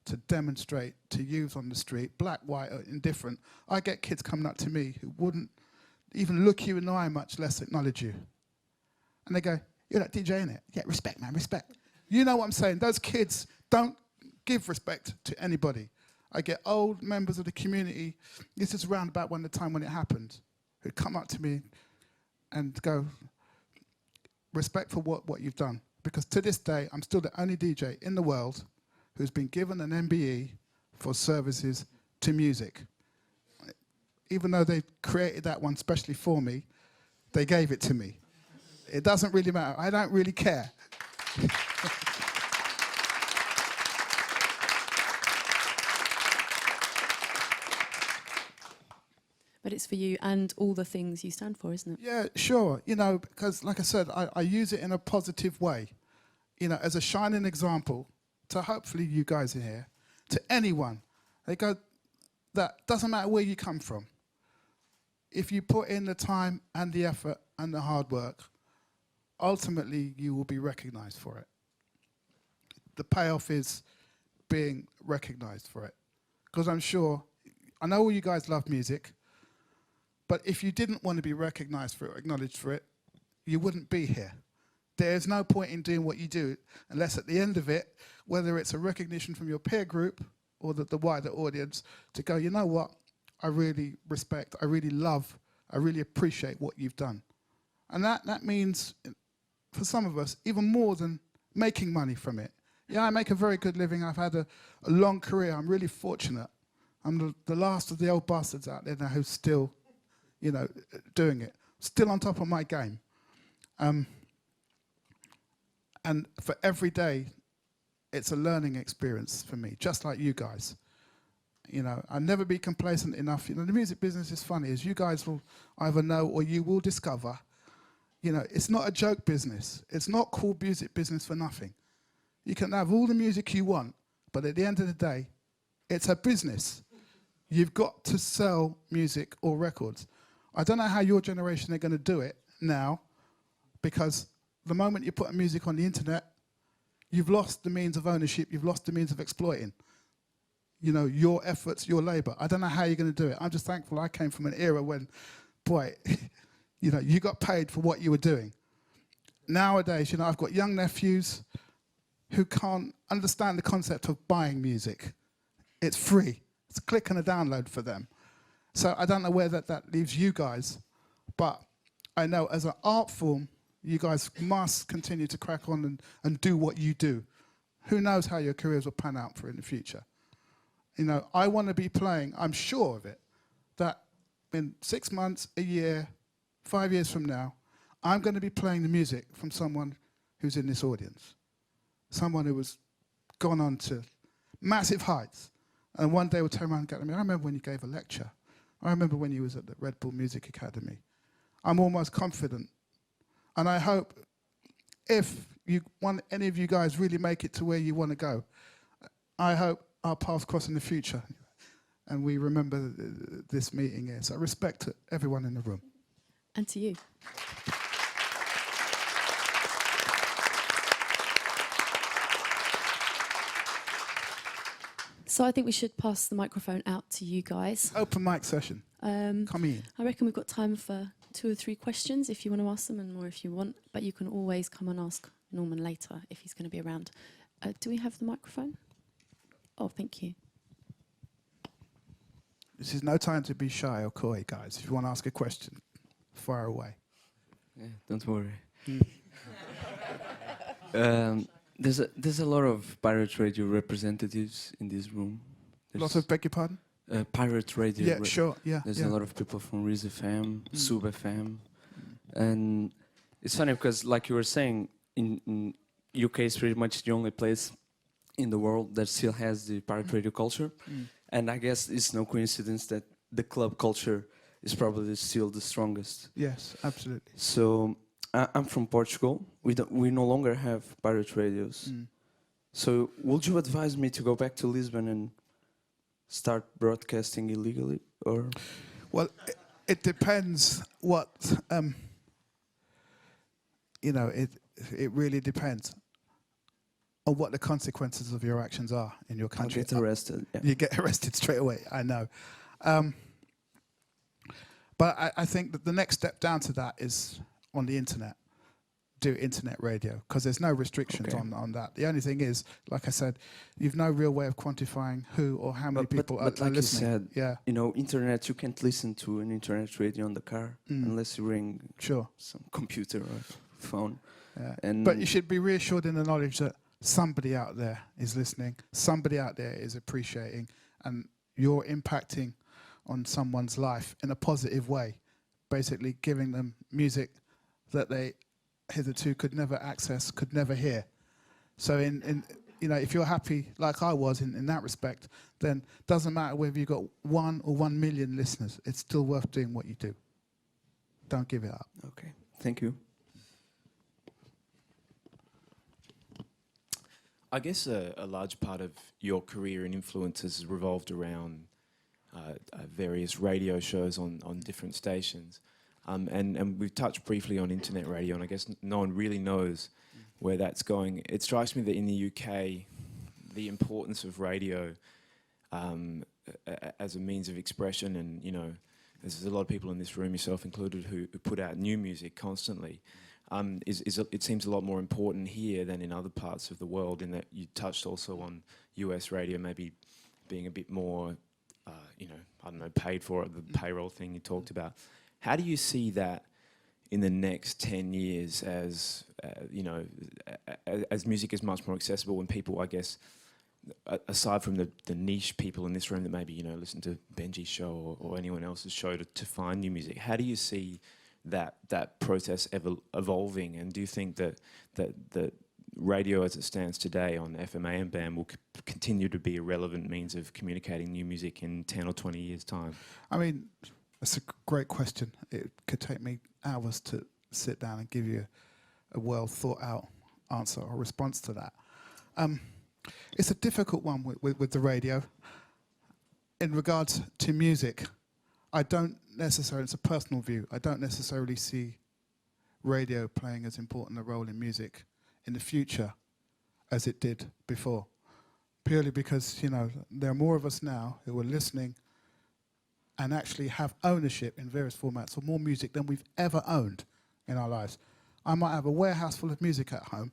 to demonstrate to youth on the street, black, white, or indifferent. I get kids coming up to me who wouldn't even look you in the eye, much less acknowledge you. And they go, "You're that DJ, innit? Yeah, respect, man, respect." You know what I'm saying? Those kids don't give respect to anybody. I get old members of the community, this is around about the time when it happened, who'd come up to me and go, "Respect for what you've done." Because to this day, I'm still the only DJ in the world who's been given an MBE for services to music. Even though they created that one specially for me, they gave it to me. It doesn't really matter. I don't really care. But it's for you and all the things you stand for, isn't it? Yeah, sure. Because like I said, I use it in a positive way. As a shining example to hopefully you guys in here, to anyone. They go, that doesn't matter where you come from. If you put in the time and the effort and the hard work, ultimately you will be recognized for it. The payoff is being recognized for it. Because I know all you guys love music, but if you didn't want to be recognized for it or acknowledged for it, you wouldn't be here. There's no point in doing what you do unless at the end of it, whether it's a recognition from your peer group or the wider audience, to go, you know what, I really respect, I really love, I really appreciate what you've done. And that means, for some of us, even more than making money from it. Yeah, I make a very good living. I've had a long career. I'm really fortunate. I'm the last of the old bastards out there now who's still, doing it. Still on top of my game. And for every day, it's a learning experience for me, just like you guys. I'll never be complacent enough. The music business is funny, as you guys will either know or you will discover. It's not a joke business. It's not called music business for nothing. You can have all the music you want, but at the end of the day, it's a business. You've got to sell music or records. I don't know how your generation are going to do it now, because the moment you put music on the internet, you've lost the means of ownership, you've lost the means of exploiting. Your efforts, your labour. I don't know how you're going to do it. I'm just thankful I came from an era when, boy, you got paid for what you were doing. Nowadays, I've got young nephews who can't understand the concept of buying music. It's free. It's a click and a download for them. So I don't know where that leaves you guys, but I know as an art form, you guys must continue to crack on and do what you do. Who knows how your careers will pan out for in the future. I want to be playing, I'm sure of it, that in 6 months, a year, 5 years from now, I'm going to be playing the music from someone who's in this audience. Someone who was gone on to massive heights. And one day we'll turn around and go to me, I remember when you gave a lecture. I remember when you was at the Red Bull Music Academy. I'm almost confident. And I hope if any of you guys really make it to where you want to go, I hope our paths cross in the future. And we remember this meeting here. So respect to everyone in the room. And to you. So I think we should pass the microphone out to you guys. Open mic session. Come in. I reckon we've got time for 2 or 3 questions if you want to ask them, and more if you want. But you can always come and ask Norman later if he's going to be around. Do we have the microphone? Oh, thank you. This is no time to be shy or coy, guys. If you want to ask a question, fire away. Yeah, don't worry. There's a lot of pirate radio representatives in this room. Lots of, beg your pardon? Pirate radio. Yeah, sure, yeah. There's yeah. a lot of people from Riz FM, Sub FM. And it's funny because, like you were saying, in UK is pretty much the only place in the world that still has the pirate radio culture. And I guess it's no coincidence that the club culture is probably still the strongest. Yes, absolutely. So I'm from Portugal. We no longer have pirate radios. So would you advise me to go back to Lisbon and start broadcasting illegally, or? Well, it depends what it really depends on what the consequences of your actions are in your country. I'll get arrested. Yeah. You get arrested straight away, I know. But I think that the next step down to that is on the internet. Do internet radio, because there's no restrictions on that. The only thing is, like I said, you've no real way of quantifying who or how many people are like listening. You said, internet, you can't listen to an internet radio on the car unless you ring some computer or phone. Yeah. But you should be reassured in the knowledge that somebody out there is listening, somebody out there is appreciating, and you're impacting on someone's life in a positive way, basically giving them music that they hitherto could never access, could never hear. So if you're happy, like I was in that respect, then doesn't matter whether you've got 1 or 1 million listeners, it's still worth doing what you do. Don't give it up. Okay, thank you. I guess a large part of your career and influences has revolved around various radio shows on different stations. And we've touched briefly on internet radio, and I guess no one really knows where that's going. It strikes me that in the UK, the importance of radio as a means of expression, and there's a lot of people in this room, yourself included, who put out new music constantly. It seems a lot more important here than in other parts of the world, in that you touched also on US radio maybe being a bit more, paid for it, the payroll thing you talked about. How do you see that in the next 10 years as music is much more accessible, and people, I guess, aside from the niche people in this room that maybe, listen to Benji's show or anyone else's show to find new music, how do you see that process evolving? And do you think that radio as it stands today on FM AM band will continue to be a relevant means of communicating new music in 10 or 20 years' time? I mean, that's a great question. It could take me hours to sit down and give you a well thought out answer or response to that. It's a difficult one with the radio. In regards to music, I don't necessarily, it's a personal view, I don't necessarily see radio playing as important a role in music in the future as it did before. Purely because, there are more of us now who are listening and actually have ownership in various formats of more music than we've ever owned in our lives. I might have a warehouse full of music at home.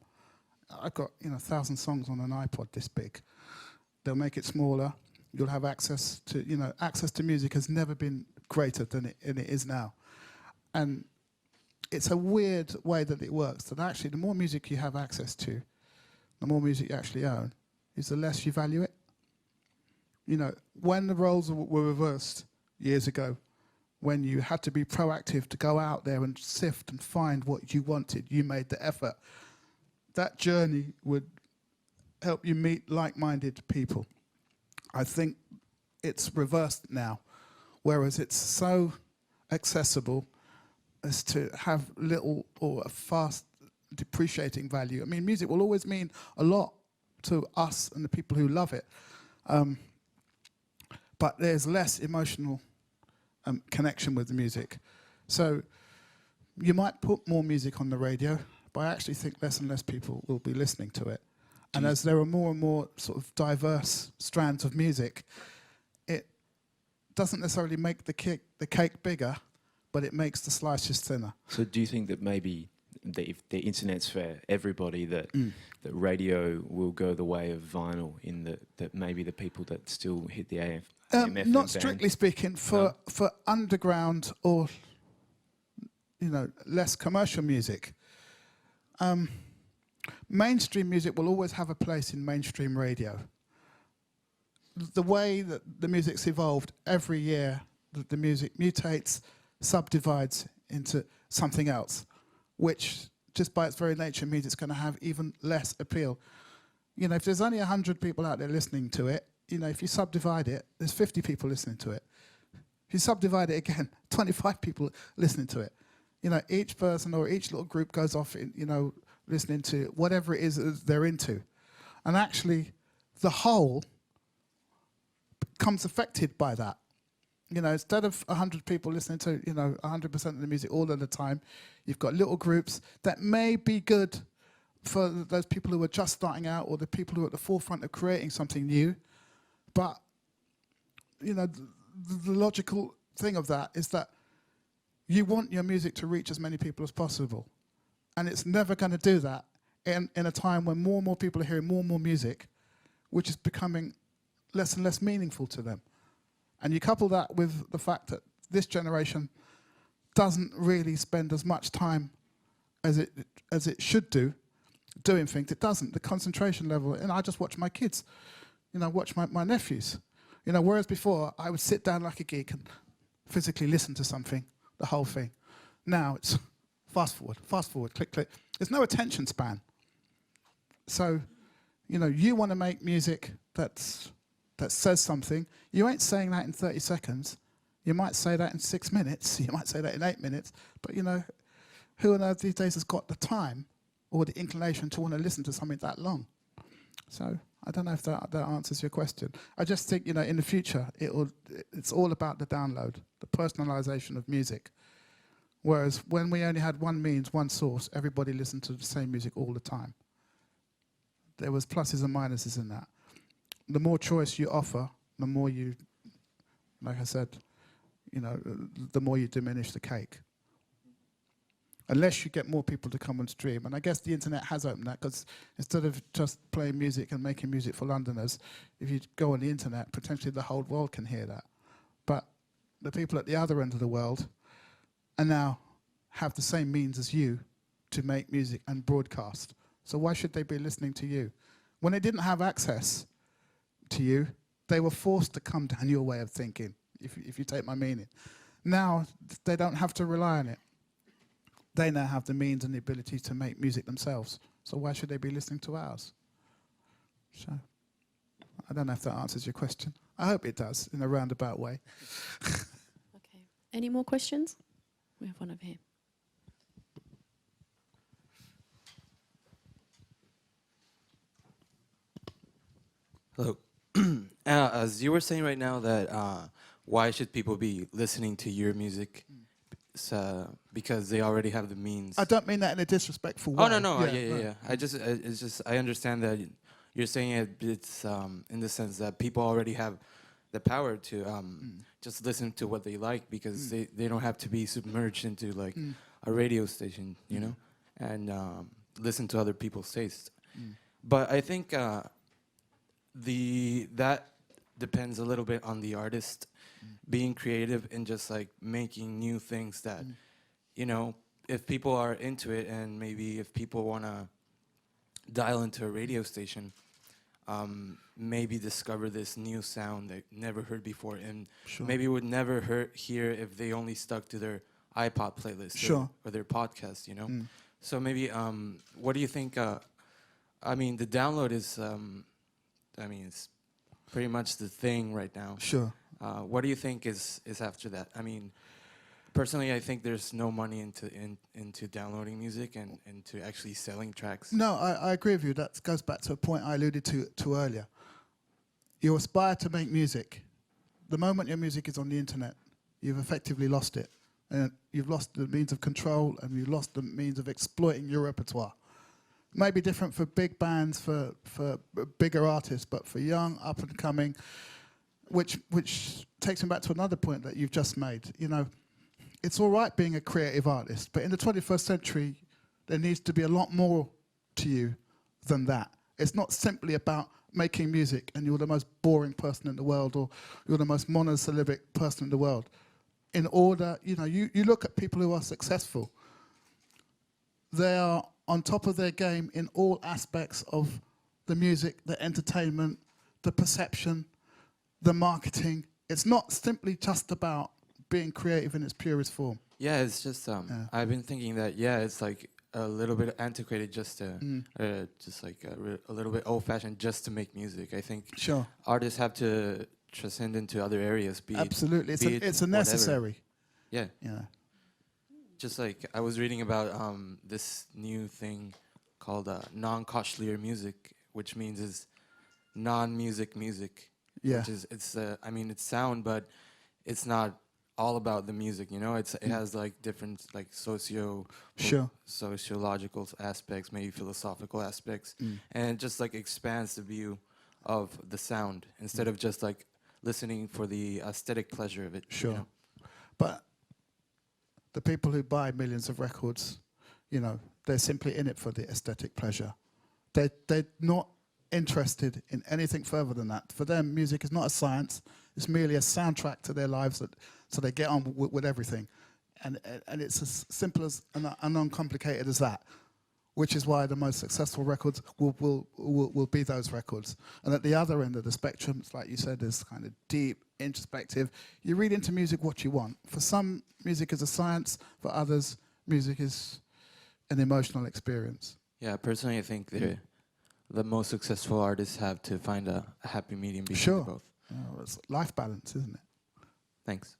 I've got 1,000 songs on an iPod this big. They'll make it smaller. You'll have access to, access to music has never been greater than it is now. And it's a weird way that it works, that actually the more music you have access to, the more music you actually own, is the less you value it. When the roles were reversed years ago, when you had to be proactive to go out there and sift and find what you wanted, you made the effort. That journey would help you meet like-minded people. I think it's reversed now, whereas it's so accessible as to have little or a fast depreciating value. I mean, music will always mean a lot to us and the people who love it, but there's less emotional connection with the music. So you might put more music on the radio, but I actually think less and less people will be listening to it. And as there are more and more sort of diverse strands of music, it doesn't necessarily make the cake bigger, but it makes the slices thinner. So do you think that maybe if the internet's for everybody, that that radio will go the way of vinyl, in that maybe the people that still hit the AM FM not band? strictly speaking, for underground or less commercial music. Mainstream music will always have a place in mainstream radio. The way that the music's evolved, every year the music mutates, subdivides into something else, which just by its very nature means it's going to have even less appeal. If there's only 100 people out there listening to it, if you subdivide it, there's 50 people listening to it. If you subdivide it again, 25 people listening to it. Each person or each little group goes off, listening to whatever it is that they're into. And actually, the whole becomes affected by that. Instead of 100 people listening to, 100% of the music all of the time, you've got little groups that may be good for those people who are just starting out or the people who are at the forefront of creating something new. But, the logical thing of that is that you want your music to reach as many people as possible. And it's never going to do that in a time when more and more people are hearing more and more music, which is becoming less and less meaningful to them. And you couple that with the fact that this generation doesn't really spend as much time as it should do doing things. It doesn't. The concentration level, and I just watch my kids, watch my nephews. Whereas before I would sit down like a geek and physically listen to something, the whole thing. Now it's fast forward, click, click. There's no attention span. So, you want to make music that says something. You ain't saying that in 30 seconds. You might say that in 6 minutes. You might say that in 8 minutes. But, who on earth these days has got the time or the inclination to want to listen to something that long? So I don't know if that answers your question. I just think, in the future, it's all about the download, the personalization of music. Whereas when we only had one means, one source, everybody listened to the same music all the time. There was pluses and minuses in that. The more choice you offer, the more you, like I said, the more you diminish the cake. Unless you get more people to come and stream. And I guess the internet has opened that, because instead of just playing music and making music for Londoners, if you go on the internet, potentially the whole world can hear that. But the people at the other end of the world and now have the same means as you to make music and broadcast. So why should they be listening to you? When they didn't have access to you, they were forced to come down your way of thinking, if you take my meaning. Now, they don't have to rely on it. They now have the means and the ability to make music themselves. So why should they be listening to ours? So, I don't know if that answers your question. I hope it does, in a roundabout way. Okay. Any more questions? We have one over here. Hello. As you were saying right now that why should people be listening to your music? Because they already have the means. I don't mean that in a disrespectful way. Oh no, yeah. I understand that you're saying it's in the sense that people already have the power to just listen to what they like, because they don't have to be submerged into like a radio station, and listen to other people's tastes. But I think that depends a little bit on the artist being creative and just like making new things that, if people are into it, and maybe if people want to dial into a radio station, maybe discover this new sound they never heard before, and maybe would never hear if they only stuck to their iPod playlist or their podcast, So maybe, what do you think I mean, the download is, I mean, it's pretty much the thing right now. Sure. What do you think is after that? I mean, personally, I think there's no money into downloading music and into actually selling tracks. No, I agree with you. That goes back to a point I alluded to earlier. You aspire to make music. The moment your music is on the internet, you've effectively lost it. And you've lost the means of control, and you've lost the means of exploiting your repertoire. Maybe different for big bands, for bigger artists, but for young, up and coming, which takes me back to another point that you've just made. You know, it's all right being a creative artist, but in the 21st century, there needs to be a lot more to you than that. It's not simply about making music and you're the most boring person in the world, or you're the most monosyllabic person in the world. In order, you know, you look at people who are successful, they are on top of their game in all aspects of the music, the entertainment, the perception, the marketing. It's not simply just about being creative in its purest form. Yeah, it's just I've been thinking that it's like a little bit antiquated, just like a little bit old-fashioned, just to make music. I think Sure. artists have to transcend into other areas. Absolutely, it's a necessary. Yeah. Yeah. Just like I was reading about this new thing called non-koshlier music, which means is non-music music. Yeah. Which is I mean it's sound, but it's not all about the music. You know, it has like different like sociological aspects, maybe philosophical aspects, and it just like expands the view of the sound instead of just like listening for the aesthetic pleasure of it. Sure. You know? But the people who buy millions of records, you know, they're simply in it for the aesthetic pleasure. They're not interested in anything further than that. For them, music is not a science. It's merely a soundtrack to their lives, so they get on with everything. And it's as simple as and uncomplicated as that, which is why the most successful records will be those records. And at the other end of the spectrum, it's like you said, is kind of deep, introspective. You read into music what you want. For some, music is a science. For others, music is an emotional experience. Yeah, personally, I think the most successful artists have to find a happy medium between Sure. both. It's life balance, isn't it? Thanks.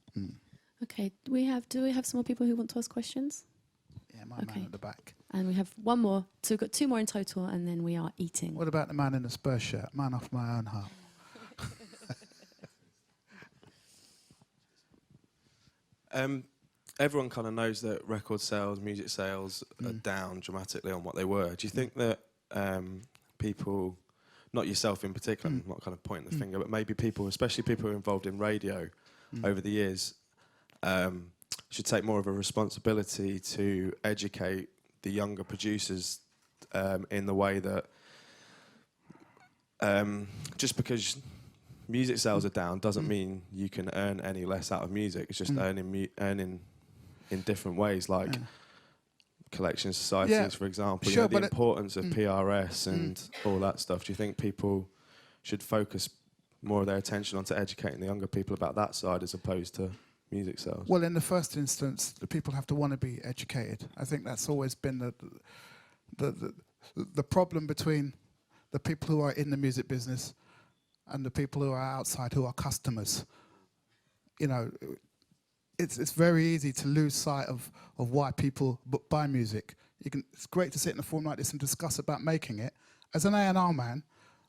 Okay, do we have some more people who want to ask questions? Yeah, my Okay. man at the back. And we have one more, so we've got two more in total, and then we are eating. What about the man in the Spurs shirt? Man off my own heart. Everyone kind of knows that record sales, music sales are down dramatically on what they were. Do you think that people, not yourself in particular, I'm not kind of pointing the finger, but maybe people, especially people who are involved in radio over the years, should take more of a responsibility to educate the younger producers in the way that just because music sales are down doesn't mean you can earn any less out of music. It's just earning in different ways, like collection societies, for example. Sure, you know, the importance of PRS and all that stuff. Do you think people should focus more of their attention onto educating the younger people about that side as opposed to music sales? Well, in the first instance, the people have to want to be educated. I think that's always been the problem between the people who are in the music business and the people who are outside, who are customers. You know, it's very easy to lose sight of why people buy music. It's great to sit in a forum like this and discuss about making it. As an A&R man,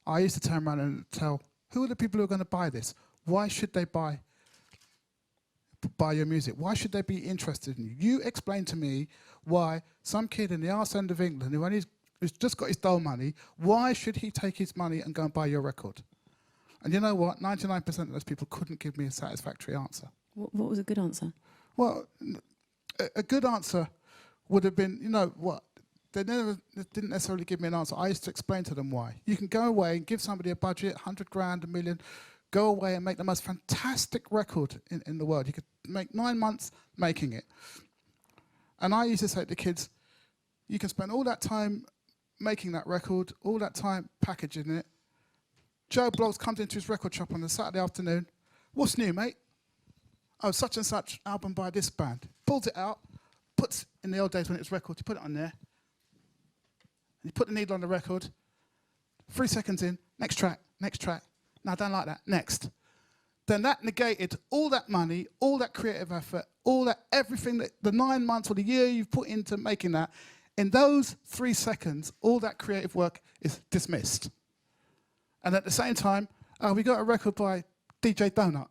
I used to turn around and tell, who are the people who are going to buy this? Why should they buy your music? Why should they be interested in you? You explain to me why some kid in the arse end of England who's just got his dole money, why should he take his money and go and buy your record? And you know what? 99% of those people couldn't give me a satisfactory answer. What was a good answer? Well, a good answer would have been, you know what? They didn't necessarily give me an answer. I used to explain to them why. You can go away and give somebody a budget, 100 grand, $1 million, go away and make the most fantastic record in the world. You could make 9 months making it. And I used to say to the kids, you can spend all that time making that record, all that time packaging it. Joe Bloggs comes into his record shop on a Saturday afternoon. What's new, mate? Oh, such and such album by this band. Pulls it out, puts, in the old days when it was record, you put it on there. You put the needle on the record, 3 seconds in, next track. No, I don't like that, next. Then that negated all that money, all that creative effort, all that everything, that the 9 months or the year you've put into making that. In those 3 seconds, all that creative work is dismissed. And at the same time, we got a record by DJ Donut.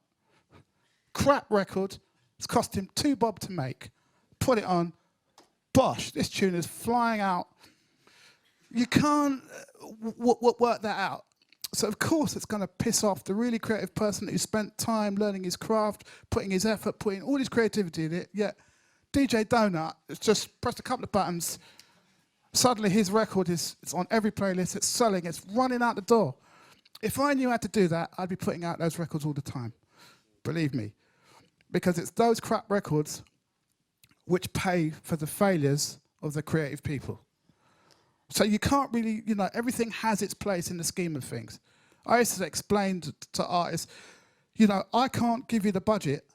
Crap record. It's cost him $2 to make. Put it on. Bosh, this tune is flying out. You can't work that out. So of course it's going to piss off the really creative person who spent time learning his craft, putting his effort, putting all his creativity in it. Yet DJ Donut has just pressed a couple of buttons. Suddenly his record it's on every playlist. It's selling. It's running out the door. If I knew how to do that, I'd be putting out those records all the time. Believe me. Because it's those crap records which pay for the failures of the creative people. So you can't really, everything has its place in the scheme of things. I used to explain to artists, I can't give you the budget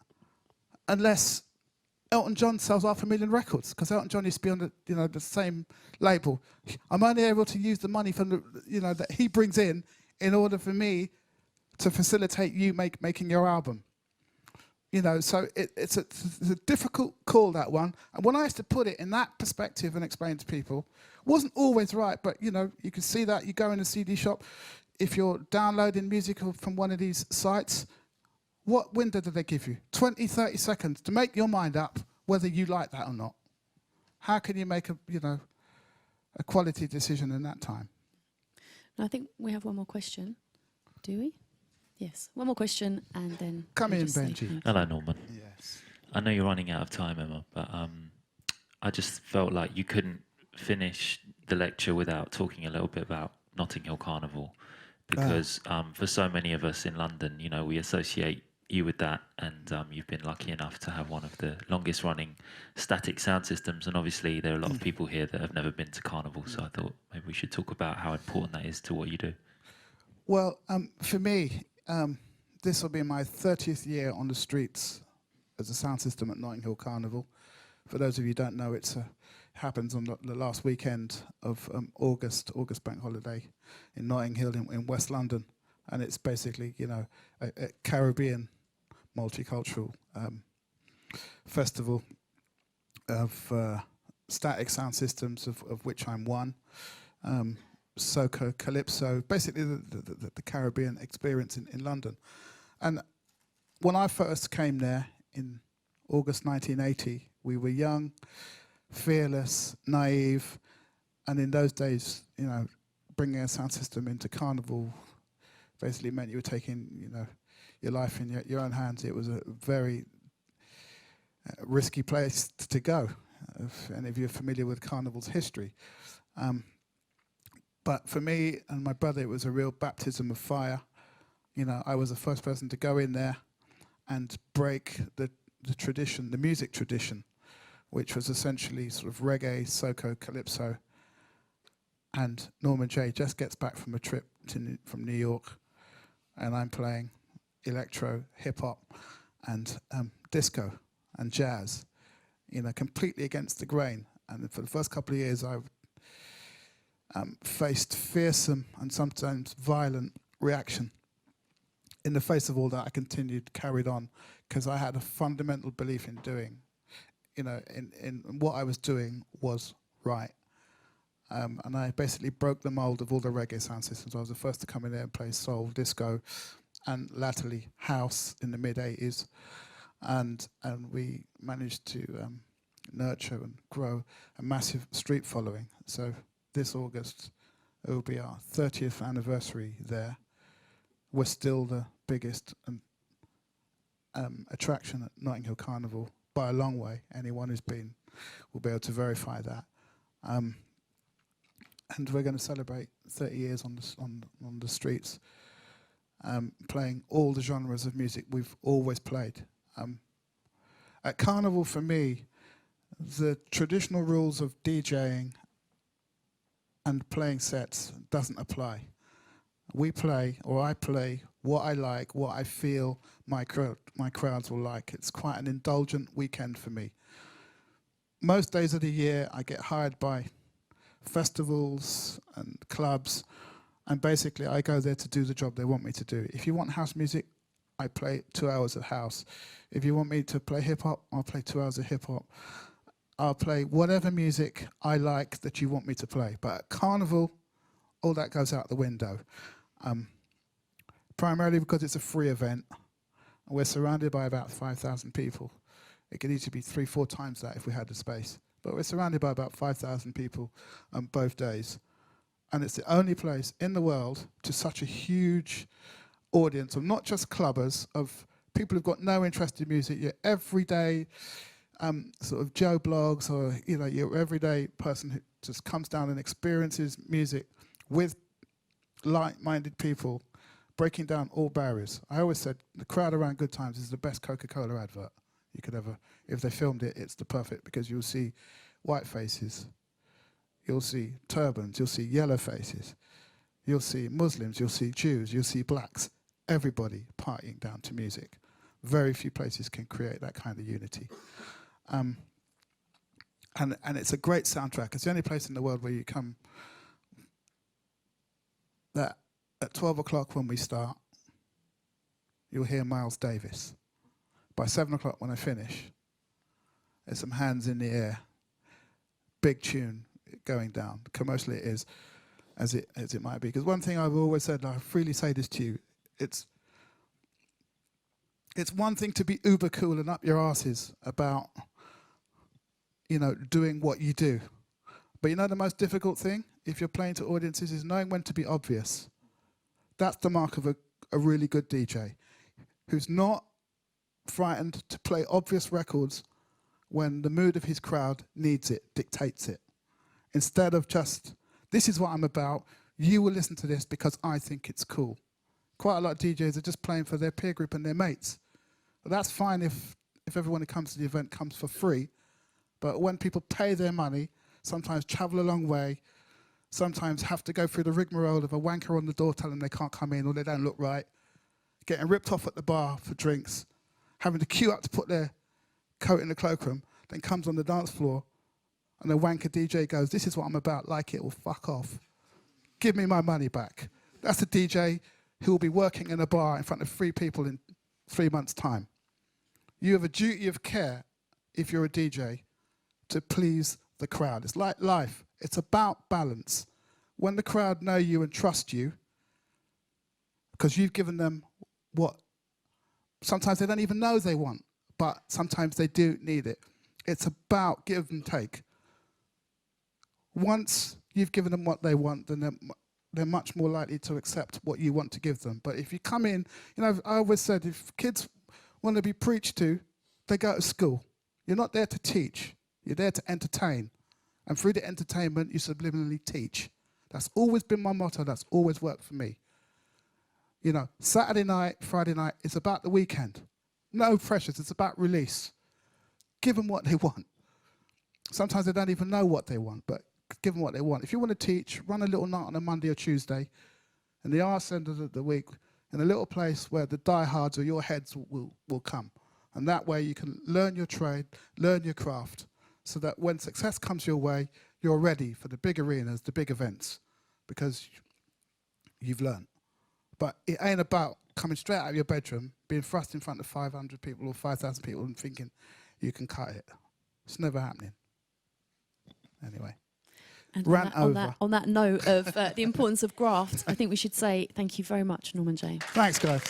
unless Elton John sells 500,000 records, because Elton John used to be on the same label. I'm only able to use the money from that he brings in order for me to facilitate you making your album. So it's a difficult call, that one. And when I used to put it in that perspective and explain to people, wasn't always right, but you can see that. You go in a CD shop, if you're downloading music from one of these sites, what window do they give you? 20, 30 seconds to make your mind up whether you like that or not. How can you make a quality decision in that time? And I think we have one more question. Do we? Yes. One more question, and then... Come we'll in, just say Benji. thank you. Hello, Norman. Yes. I know you're running out of time, Emma, but I just felt like you couldn't finish the lecture without talking a little bit about Notting Hill Carnival, because for so many of us in London, we associate you with that, and you've been lucky enough to have one of the longest running static sound systems, and obviously there are a lot of people here that have never been to Carnival, so I thought maybe we should talk about how important that is to what you do. Well, for me, this will be my 30th year on the streets as a sound system at Notting Hill Carnival. For those of you who don't know, it happens on the last weekend of August Bank Holiday in Notting Hill in West London. And it's basically, a Caribbean multicultural festival of static sound systems, of which I'm one. Soca, Calypso, basically the Caribbean experience in London. And when I first came there in August 1980, we were young, fearless, naive, and in those days, bringing a sound system into Carnival basically meant you were taking, your life in your own hands. It was a very risky place to go, if any of you are familiar with Carnival's history. But for me and my brother, it was a real baptism of fire. I was the first person to go in there and break the tradition, the music tradition, which was essentially sort of reggae, soca, calypso. And Norman J just gets back from a trip from New York, and I'm playing electro, hip-hop, and disco and jazz, completely against the grain. And for the first couple of years, I faced fearsome and sometimes violent reaction. In the face of all that, I carried on, because I had a fundamental belief in doing, in what I was doing was right. And I basically broke the mold of all the reggae sound systems. I was the first to come in there and play soul, disco, and latterly house in the mid-'80s. And we managed to nurture and grow a massive street following. So this August, it will be our 30th anniversary there. We're still the biggest attraction at Notting Hill Carnival by a long way. Anyone who's been will be able to verify that. And we're going to celebrate 30 years on the streets, playing all the genres of music we've always played. At Carnival, for me, the traditional rules of DJing and playing sets doesn't apply. We play, or I play, what I like, what I feel my crowds will like. It's quite an indulgent weekend for me. Most days of the year, I get hired by festivals and clubs, And basically, I go there to do the job they want me to do. If you want house music, I play 2 hours of house. If you want me to play hip-hop, I'll play 2 hours of hip-hop. I'll play whatever music I like that you want me to play. But at Carnival, all that goes out the window. Primarily because it's a free event. And we're surrounded by about 5,000 people. It could easily be 3-4 times that if we had the space. But we're surrounded by about 5,000 people on both days. And it's the only place in the world to such a huge audience of not just clubbers, of people who've got no interest in music, your everyday sort of Joe Blogs, or your everyday person who just comes down and experiences music with like-minded people, breaking down all barriers. I always said the crowd around Good Times is the best Coca-Cola advert you could ever. If they filmed it, it's the perfect, because you'll see white faces, you'll see turbans, you'll see yellow faces, you'll see Muslims, you'll see Jews, you'll see blacks, everybody partying down to music. Very few places can create that kind of unity. And it's a great soundtrack. It's the only place in the world where you come that at 12 o'clock when we start, you'll hear Miles Davis. By 7 o'clock when I finish, there's some hands in the air, big tune going down. Commercially it is, as it might be. Because one thing I've always said, and I freely say this to you, it's one thing to be uber cool and up your asses about, doing what you do. But the most difficult thing, if you're playing to audiences, is knowing when to be obvious. That's the mark of a really good DJ, who's not frightened to play obvious records when the mood of his crowd needs it, dictates it. Instead of just, this is what I'm about, you will listen to this because I think it's cool. Quite a lot of DJs are just playing for their peer group and their mates. But that's fine if everyone who comes to the event comes for free. But when people pay their money, sometimes travel a long way, sometimes have to go through the rigmarole of a wanker on the door telling them they can't come in or they don't look right, getting ripped off at the bar for drinks, having to queue up to put their coat in the cloakroom, then comes on the dance floor and the wanker DJ goes, this is what I'm about, like it or fuck off. Give me my money back. That's a DJ who will be working in a bar in front of 3 people in 3 months' time. You have a duty of care, if you're a DJ, to please the crowd. It's like life. It's about balance. When the crowd know you and trust you, because you've given them what sometimes they don't even know they want, but sometimes they do need it. It's about give and take. Once you've given them what they want, then they're much more likely to accept what you want to give them. But if you come in, I always said, if kids want to be preached to, they go to school. You're not there to teach. You're there to entertain. And through the entertainment, you subliminally teach. That's always been my motto. That's always worked for me. Saturday night, Friday night, it's about the weekend. No pressures. It's about release. Give them what they want. Sometimes they don't even know what they want, but give them what they want. If you want to teach, run a little night on a Monday or Tuesday, and the arse end of the week, in a little place where the diehards or your heads will come. And that way you can learn your trade, learn your craft, so that when success comes your way, you're ready for the big arenas, the big events, because you've learned. But it ain't about coming straight out of your bedroom, being thrust in front of 500 people or 5,000 people and thinking you can cut it. It's never happening. Anyway. And Rant over. On that note of the importance of graft, I think we should say thank you very much, Norman J. Thanks, guys.